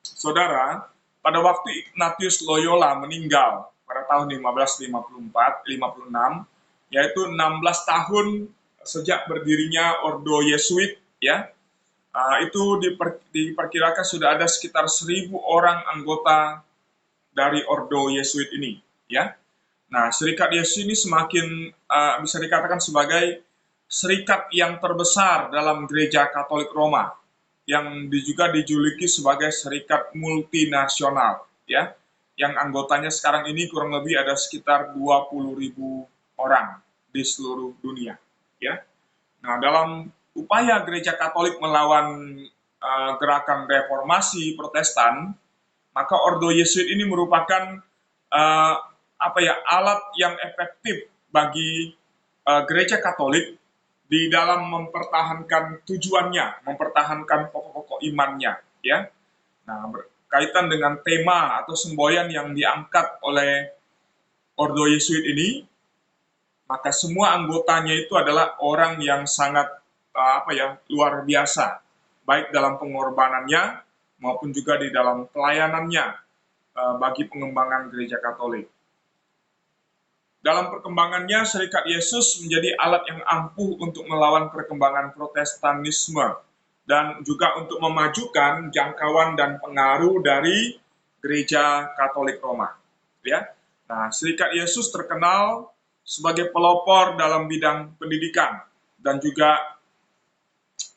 saudara, pada waktu Ignatius Loyola meninggal pada tahun 1556, yaitu 16 tahun sejak berdirinya Ordo Yesuit ya, itu diperkirakan sudah ada sekitar 1.000 orang anggota dari Ordo Yesuit ini ya. Nah, Serikat Yesus ini semakin bisa dikatakan sebagai serikat yang terbesar dalam Gereja Katolik Roma, yang juga dijuluki sebagai serikat multinasional, ya, yang anggotanya sekarang ini kurang lebih ada sekitar 20.000 orang di seluruh dunia, ya. Nah, dalam upaya Gereja Katolik melawan gerakan reformasi Protestan, maka Ordo Yesuit ini merupakan alat yang efektif bagi Gereja Katolik di dalam mempertahankan tujuannya, mempertahankan pokok-pokok imannya, ya. Nah, berkaitan dengan tema atau semboyan yang diangkat oleh Ordo Yesuit ini, maka semua anggotanya itu adalah orang yang sangat luar biasa, baik dalam pengorbanannya maupun juga di dalam pelayanannya bagi pengembangan Gereja Katolik. Dalam perkembangannya, Serikat Yesus menjadi alat yang ampuh untuk melawan perkembangan Protestanisme dan juga untuk memajukan jangkauan dan pengaruh dari Gereja Katolik Roma. Ya, nah, Serikat Yesus terkenal sebagai pelopor dalam bidang pendidikan dan juga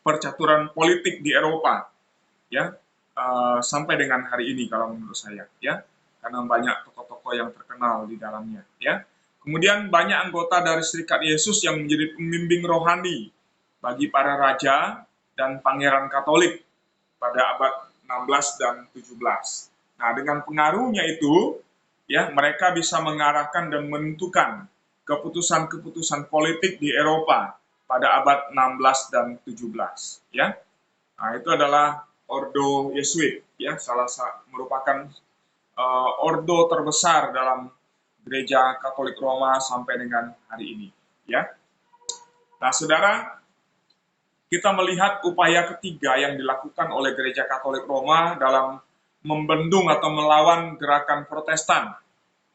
percaturan politik di Eropa, ya, sampai dengan hari ini kalau menurut saya, ya, karena banyak tokoh-tokoh yang terkenal di dalamnya, ya. Kemudian banyak anggota dari Serikat Yesus yang menjadi pembimbing rohani bagi para raja dan pangeran Katolik pada abad 16 dan 17. Nah, dengan pengaruhnya itu, ya, mereka bisa mengarahkan dan menentukan keputusan-keputusan politik di Eropa pada abad 16 dan 17, ya. Nah, itu adalah Ordo Yesuit, ya, merupakan ordo terbesar dalam Gereja Katolik Roma sampai dengan hari ini, ya. Nah, saudara, kita melihat upaya ketiga yang dilakukan oleh Gereja Katolik Roma dalam membendung atau melawan gerakan Protestan,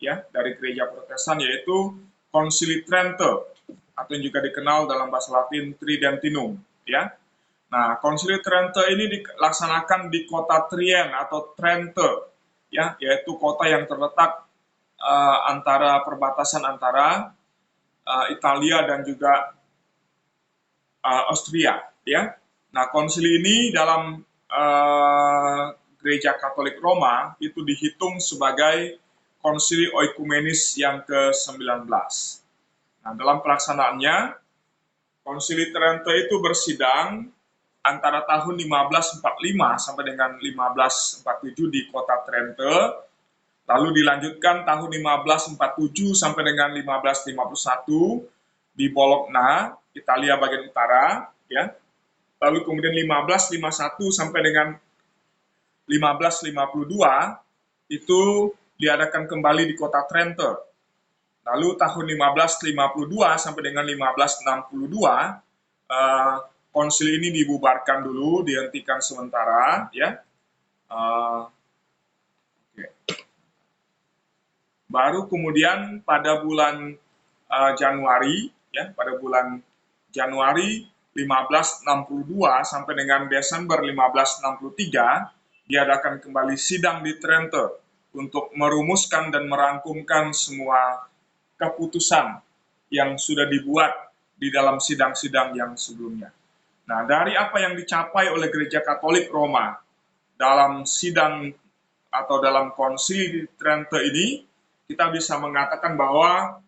ya, dari Gereja Protestan, yaitu Konsili Trente, atau yang juga dikenal dalam bahasa Latin Tridentinum, ya. Nah, Konsili Trente ini dilaksanakan di kota Trient atau Trente, ya, yaitu kota yang terletak antara perbatasan antara Italia dan juga Austria, ya. Nah, konsili ini dalam Gereja Katolik Roma itu dihitung sebagai konsili oikumenis yang ke-19. Nah, dalam pelaksanaannya, Konsili Trente itu bersidang antara tahun 1545 sampai dengan 1547 di kota Trente. Lalu dilanjutkan tahun 1547 sampai dengan 1551 di Bologna, Italia bagian utara, ya. Lalu kemudian 1551 sampai dengan 1552 itu diadakan kembali di kota Trente. Lalu tahun 1552 sampai dengan 1562 konsili ini dibubarkan dulu, dihentikan sementara, ya. Baru kemudian pada bulan Januari, ya, pada bulan Januari 1562 sampai dengan Desember 1563 diadakan kembali sidang di Trente untuk merumuskan dan merangkumkan semua keputusan yang sudah dibuat di dalam sidang-sidang yang sebelumnya. Nah, dari apa yang dicapai oleh Gereja Katolik Roma dalam sidang atau dalam konsili di Trente ini, kita bisa mengatakan bahwa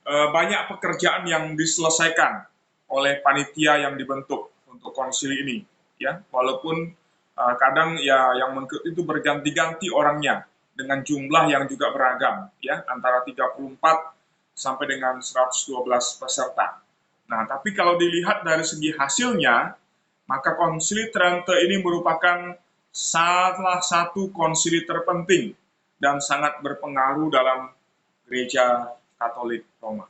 banyak pekerjaan yang diselesaikan oleh panitia yang dibentuk untuk konsili ini, ya, walaupun kadang ya yang mengikut itu berganti-ganti orangnya dengan jumlah yang juga beragam, ya, antara 34 sampai dengan 112 peserta. Nah, tapi kalau dilihat dari segi hasilnya, maka Konsili Trente ini merupakan salah satu konsili terpenting dan sangat berpengaruh dalam Gereja Katolik Roma.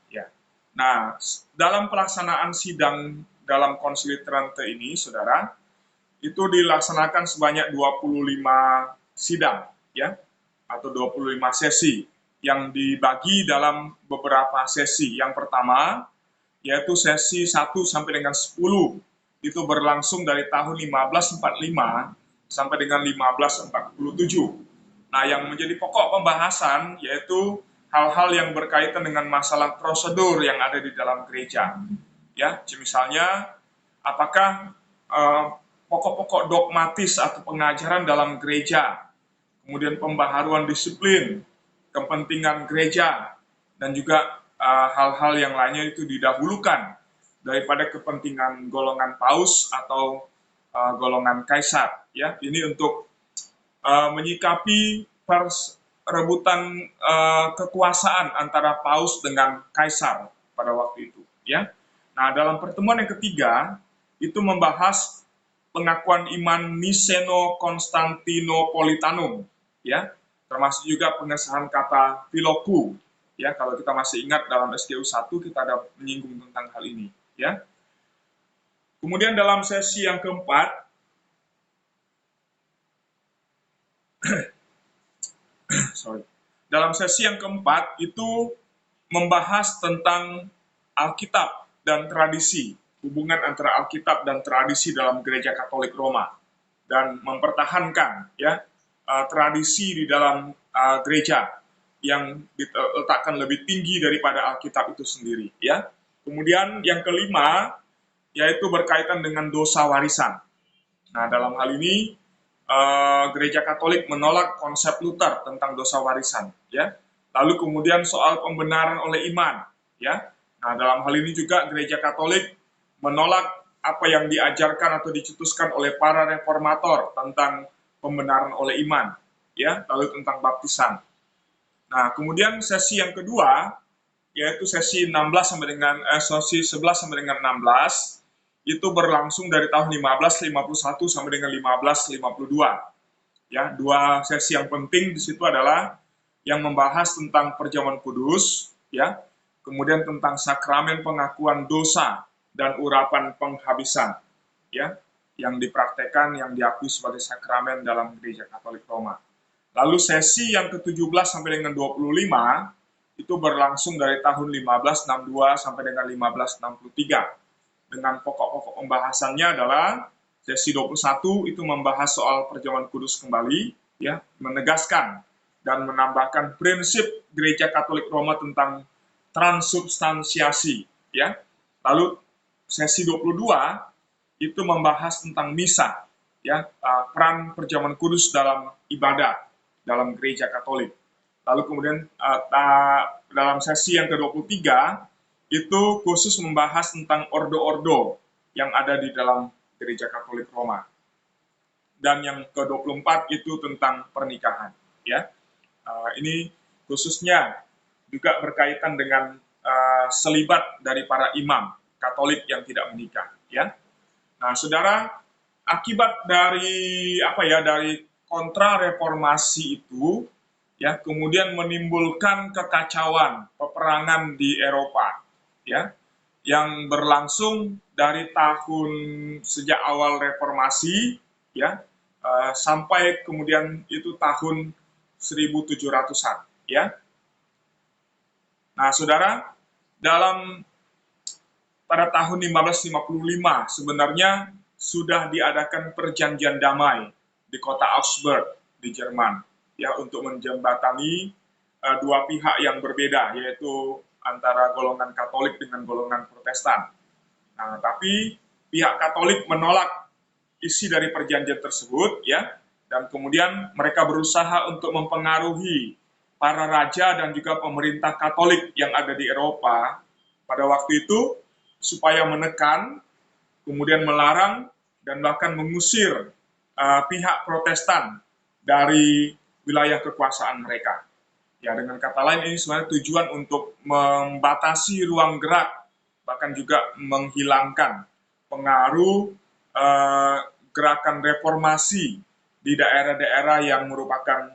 Ya. Nah, dalam pelaksanaan sidang dalam Konsili Trente ini, saudara, itu dilaksanakan sebanyak 25 sidang, ya, atau 25 sesi yang dibagi dalam beberapa sesi. Yang pertama, yaitu sesi 1 sampai dengan 10, itu berlangsung dari tahun 1545 sampai dengan 1547. Nah, yang menjadi pokok pembahasan yaitu hal-hal yang berkaitan dengan masalah prosedur yang ada di dalam gereja. Ya, misalnya apakah pokok-pokok dogmatis atau pengajaran dalam gereja, kemudian pembaharuan disiplin, kepentingan gereja, dan juga hal-hal yang lainnya itu didahulukan daripada kepentingan golongan paus atau golongan kaisar. Ya, ini untuk menyikapi rebutan kekuasaan antara paus dengan kaisar pada waktu itu. Ya, nah dalam pertemuan yang ketiga itu membahas pengakuan iman Niceno-Konstantinopolitanum, ya, termasuk juga pengesahan kata Filoku, ya, kalau kita masih ingat dalam SGU 1 kita ada menyinggung tentang hal ini, ya. Kemudian dalam sesi yang keempat, dalam sesi yang keempat itu membahas tentang Alkitab dan tradisi, hubungan antara Alkitab dan tradisi dalam Gereja Katolik Roma, dan mempertahankan, ya, tradisi di dalam gereja yang diletakkan lebih tinggi daripada Alkitab itu sendiri, ya. Kemudian yang kelima yaitu berkaitan dengan dosa warisan. Nah, dalam hal ini Gereja Katolik menolak konsep Luther tentang dosa warisan, ya. Lalu kemudian soal pembenaran oleh iman, ya. Nah, dalam hal ini juga Gereja Katolik menolak apa yang diajarkan atau dicetuskan oleh para reformator tentang pembenaran oleh iman, ya, lalu tentang baptisan. Nah, kemudian sesi yang kedua yaitu sesi 16 sampai dengan sesi 11 sampai dengan 16 itu berlangsung dari tahun 1551 sampai dengan 1552. Ya, dua sesi yang penting di situ adalah yang membahas tentang perjamuan kudus, ya, kemudian tentang sakramen pengakuan dosa dan urapan penghabisan, ya, yang dipraktekkan, yang diakui sebagai sakramen dalam Gereja Katolik Roma. Lalu sesi yang ke-17 sampai dengan 25 itu berlangsung dari tahun 1562 sampai dengan 1563. Dengan pokok-pokok pembahasannya adalah sesi 21 itu membahas soal perjamuan kudus kembali, ya, menegaskan dan menambahkan prinsip Gereja Katolik Roma tentang transubstansiasi, ya. Lalu sesi 22 itu membahas tentang misa, ya, peran perjamuan kudus dalam ibadah dalam Gereja Katolik. Lalu kemudian dalam sesi yang ke-23 itu khusus membahas tentang ordo-ordo yang ada di dalam Gereja Katolik Roma. Dan yang ke-24 itu tentang pernikahan, ya. Ini khususnya juga berkaitan dengan selibat dari para imam Katolik yang tidak menikah, ya. Nah, saudara, akibat dari dari kontra reformasi itu, ya, kemudian menimbulkan kekacauan, peperangan di Eropa, ya, yang berlangsung dari tahun sejak awal reformasi, ya, sampai kemudian itu tahun 1700-an, ya. Nah, saudara, pada tahun 1555 sebenarnya sudah diadakan perjanjian damai di kota Augsburg di Jerman, ya, untuk menjembatani dua pihak yang berbeda, yaitu antara golongan Katolik dengan golongan Protestan. Nah, tapi pihak Katolik menolak isi dari perjanjian tersebut, ya, dan kemudian mereka berusaha untuk mempengaruhi para raja dan juga pemerintah Katolik yang ada di Eropa pada waktu itu supaya menekan, kemudian melarang dan bahkan mengusir pihak Protestan dari wilayah kekuasaan mereka. Ya, dengan kata lain ini sebenarnya tujuan untuk membatasi ruang gerak, bahkan juga menghilangkan pengaruh gerakan reformasi di daerah-daerah yang merupakan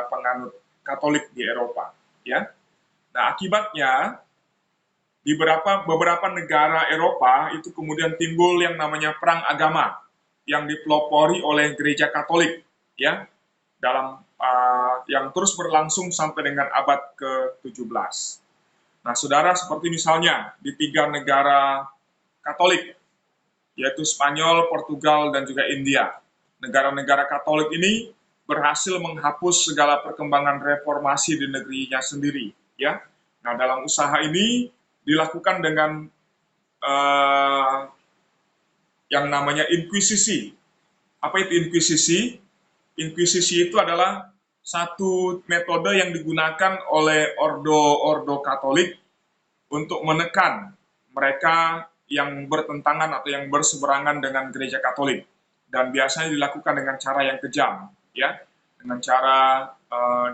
penganut Katolik di Eropa. Ya, nah akibatnya di beberapa negara Eropa itu kemudian timbul yang namanya perang agama yang dipelopori oleh gereja Katolik, ya, dalam yang terus berlangsung sampai dengan abad ke-17. Nah, saudara, seperti misalnya di 3 negara Katolik, yaitu Spanyol, Portugal, dan juga India. Negara-negara Katolik ini berhasil menghapus segala perkembangan reformasi di negerinya sendiri. Ya, nah dalam usaha ini dilakukan dengan yang namanya inkuisisi. Apa itu inkuisisi? Inkuisisi itu adalah satu metode yang digunakan oleh ordo Katolik untuk menekan mereka yang bertentangan atau yang berseberangan dengan gereja Katolik, dan biasanya dilakukan dengan cara yang kejam, ya, dengan cara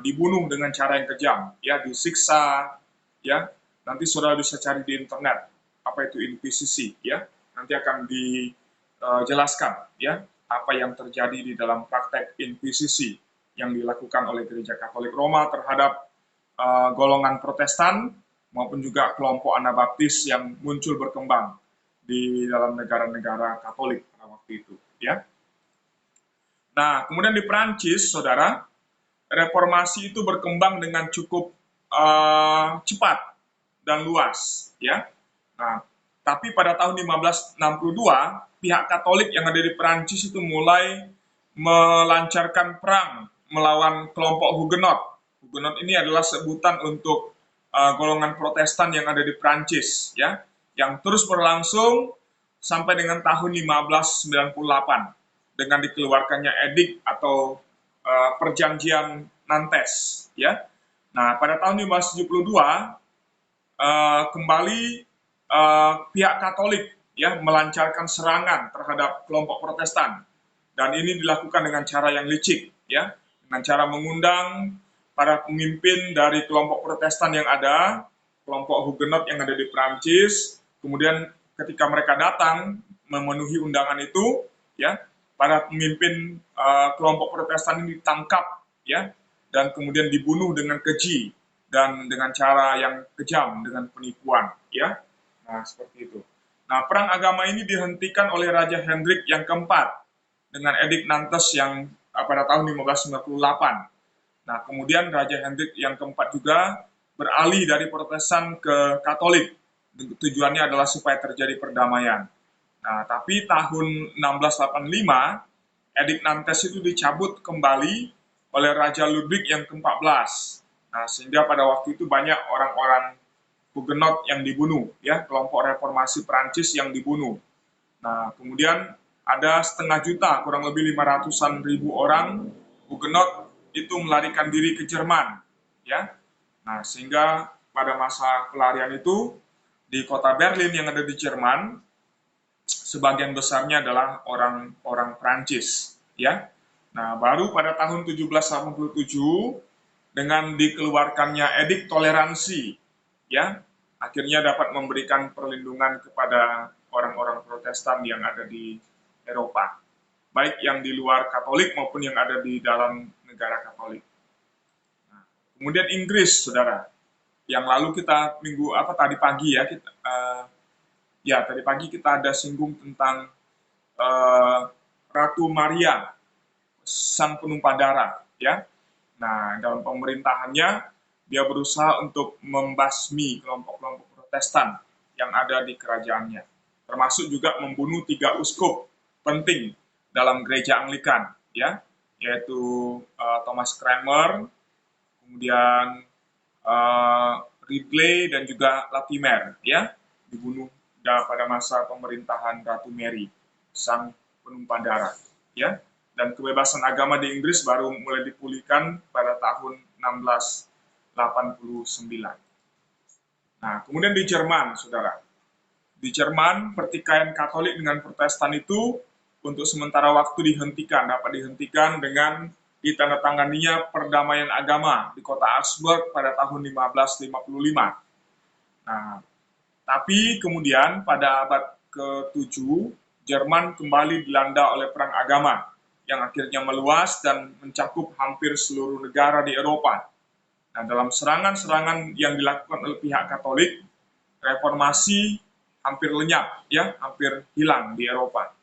dibunuh dengan cara yang kejam, ya, disiksa, ya. Nanti saudara bisa cari di internet apa itu inkuisisi, ya. Nanti akan dijelaskan, ya, apa yang terjadi di dalam praktek inkuisisi yang dilakukan oleh gereja Katolik Roma terhadap golongan Protestan maupun juga kelompok Anabaptis yang muncul berkembang di dalam negara-negara Katolik pada waktu itu, ya. Nah, kemudian di Perancis, saudara, reformasi itu berkembang dengan cukup cepat dan luas, ya. Nah, tapi pada tahun 1562, pihak Katolik yang ada di Perancis itu mulai melancarkan perang melawan kelompok Hugenot. Hugenot ini adalah sebutan untuk golongan Protestan yang ada di Perancis, ya, yang terus berlangsung sampai dengan tahun 1598 dengan dikeluarkannya edik atau perjanjian Nantes, ya. Nah, pada tahun 1572 kembali pihak Katolik, ya, melancarkan serangan terhadap kelompok Protestan, dan ini dilakukan dengan cara yang licik, ya, dengan cara mengundang para pemimpin dari kelompok Protestan yang ada, kelompok Hugenot yang ada di Prancis. Kemudian ketika mereka datang memenuhi undangan itu, ya, para pemimpin kelompok Protestan ini ditangkap, ya, dan kemudian dibunuh dengan keji dan dengan cara yang kejam, dengan penipuan, ya. Nah, seperti itu. Nah, perang agama ini dihentikan oleh Raja Hendrik yang keempat dengan edik Nantes yang pada tahun 1598. Nah, kemudian Raja Hendrik yang keempat juga beralih dari Protestan ke Katolik. Tujuannya adalah supaya terjadi perdamaian. Nah, tapi tahun 1685, edik Nantes itu dicabut kembali oleh Raja Ludwig yang ke-14. Nah, sehingga pada waktu itu banyak orang-orang Hugenot yang dibunuh, ya, kelompok reformasi Prancis yang dibunuh. Nah, kemudian ada 500.000, kurang lebih 500-an ribu orang Hugenot itu melarikan diri ke Jerman, ya. Nah, sehingga pada masa pelarian itu di kota Berlin yang ada di Jerman, sebagian besarnya adalah orang-orang Prancis, ya. Nah, baru pada tahun 1787 dengan dikeluarkannya edik toleransi, ya, akhirnya dapat memberikan perlindungan kepada orang-orang Protestan yang ada di Eropa, baik yang di luar Katolik maupun yang ada di dalam negara Katolik. Nah, kemudian Inggris, saudara, yang lalu kita tadi pagi, ya, tadi pagi kita ada singgung tentang Ratu Maria, sang penumpah darah, ya. Nah, dalam pemerintahannya dia berusaha untuk membasmi kelompok-kelompok Protestan yang ada di kerajaannya, termasuk juga membunuh 3 uskup penting dalam gereja Anglikan, ya, yaitu Thomas Cranmer, kemudian Ridley dan juga Latimer, ya, dibunuh pada masa pemerintahan Ratu Mary, sang penumpah darah, ya. Dan kebebasan agama di Inggris baru mulai dipulihkan pada tahun 1689. Nah, kemudian di Jerman, saudara. Di Jerman, pertikaian Katolik dengan Protestan itu untuk sementara waktu dapat dihentikan dengan ditandatanganinya perdamaian agama di kota Augsburg pada tahun 1555. Nah, tapi kemudian pada abad ke-7, Jerman kembali dilanda oleh perang agama yang akhirnya meluas dan mencakup hampir seluruh negara di Eropa. Nah, dalam serangan-serangan yang dilakukan oleh pihak Katolik, reformasi hampir lenyap, ya, hampir hilang di Eropa.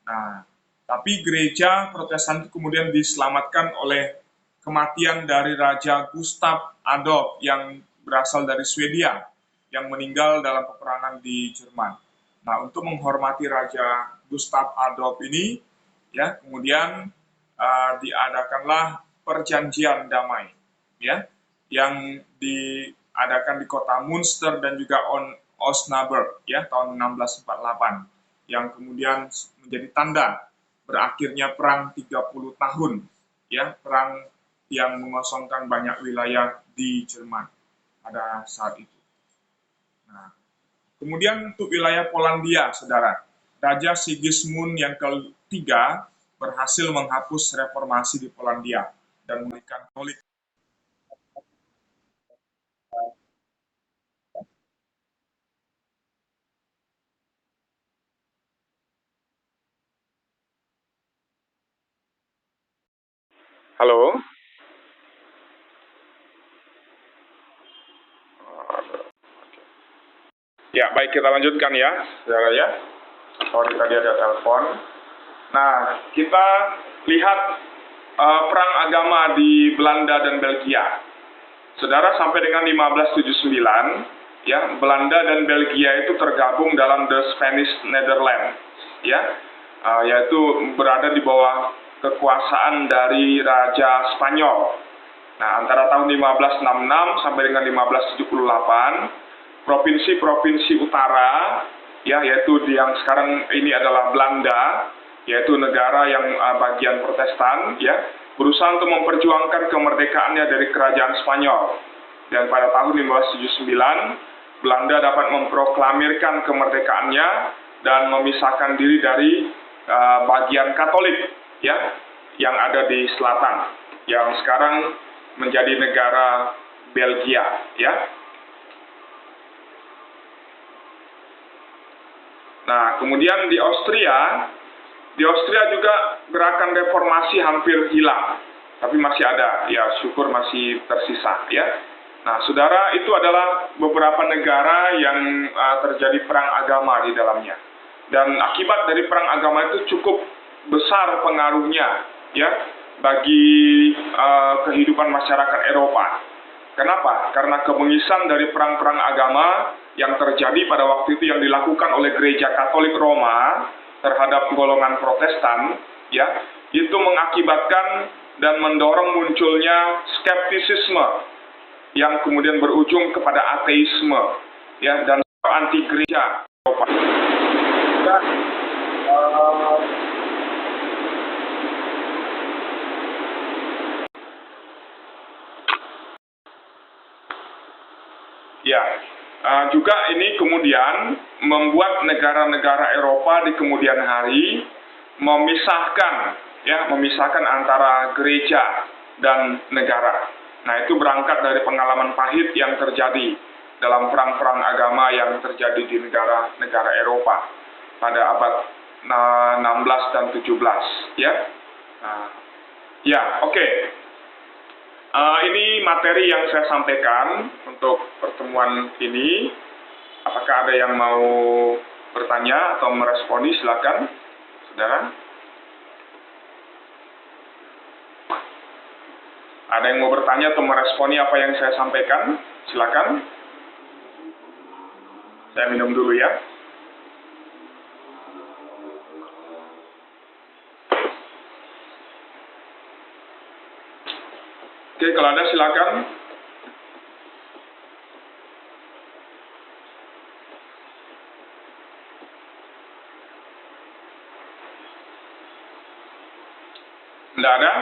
Nah, tapi gereja Protestan itu kemudian diselamatkan oleh kematian dari Raja Gustav Adolf yang berasal dari Swedia, yang meninggal dalam peperangan di Jerman. Nah, untuk menghormati Raja Gustav Adolf ini, ya, kemudian diadakanlah perjanjian damai, ya, yang diadakan di kota Münster dan juga Osnabrück, ya, tahun 1648, yang kemudian menjadi tanda berakhirnya perang 30 tahun, ya, perang yang mengosongkan banyak wilayah di Jerman pada saat itu. Nah, kemudian untuk wilayah Polandia, saudara, Raja Sigismund yang ketiga berhasil menghapus reformasi di Polandia dan memberikan Katolik. Halo? Ya, baik, kita lanjutkan ya, saudara ya. Sorry, tadi ada telepon. Nah, kita lihat perang agama di Belanda dan Belgia. Saudara, sampai dengan 1579, ya, Belanda dan Belgia itu tergabung dalam The Spanish Netherlands, ya, yaitu berada di bawah kekuasaan dari Raja Spanyol. Nah, antara tahun 1566 sampai dengan 1578, provinsi-provinsi utara, ya, yaitu yang sekarang ini adalah Belanda, yaitu negara yang bagian Protestan, ya, berusaha untuk memperjuangkan kemerdekaannya dari kerajaan Spanyol. Dan pada tahun 1579, Belanda dapat memproklamirkan kemerdekaannya dan memisahkan diri dari bagian Katolik, ya, yang ada di selatan, yang sekarang menjadi negara Belgia, ya. Nah, kemudian di Austria juga gerakan reformasi hampir hilang, tapi masih ada, ya, syukur masih tersisa, ya. Nah, saudara, itu adalah beberapa negara yang terjadi perang agama di dalamnya. Dan akibat dari perang agama itu cukup besar pengaruhnya, ya, bagi kehidupan masyarakat Eropa. Kenapa? Karena kebengisan dari perang-perang agama yang terjadi pada waktu itu yang dilakukan oleh Gereja Katolik Roma terhadap golongan Protestan, ya, itu mengakibatkan dan mendorong munculnya skeptisisme yang kemudian berujung kepada ateisme, ya, dan anti gereja Eropa. Ya, juga ini kemudian membuat negara-negara Eropa di kemudian hari memisahkan antara gereja dan negara. Nah, itu berangkat dari pengalaman pahit yang terjadi dalam perang-perang agama yang terjadi di negara-negara Eropa pada abad 16 dan 17, ya. Ya, oke. Ini materi yang saya sampaikan untuk pertemuan ini. Apakah ada yang mau bertanya atau meresponi? Silakan, saudara. Ada yang mau bertanya atau meresponi apa yang saya sampaikan? Silakan. Saya minum dulu ya. Oke, kalau ada silakan. Tidak ada?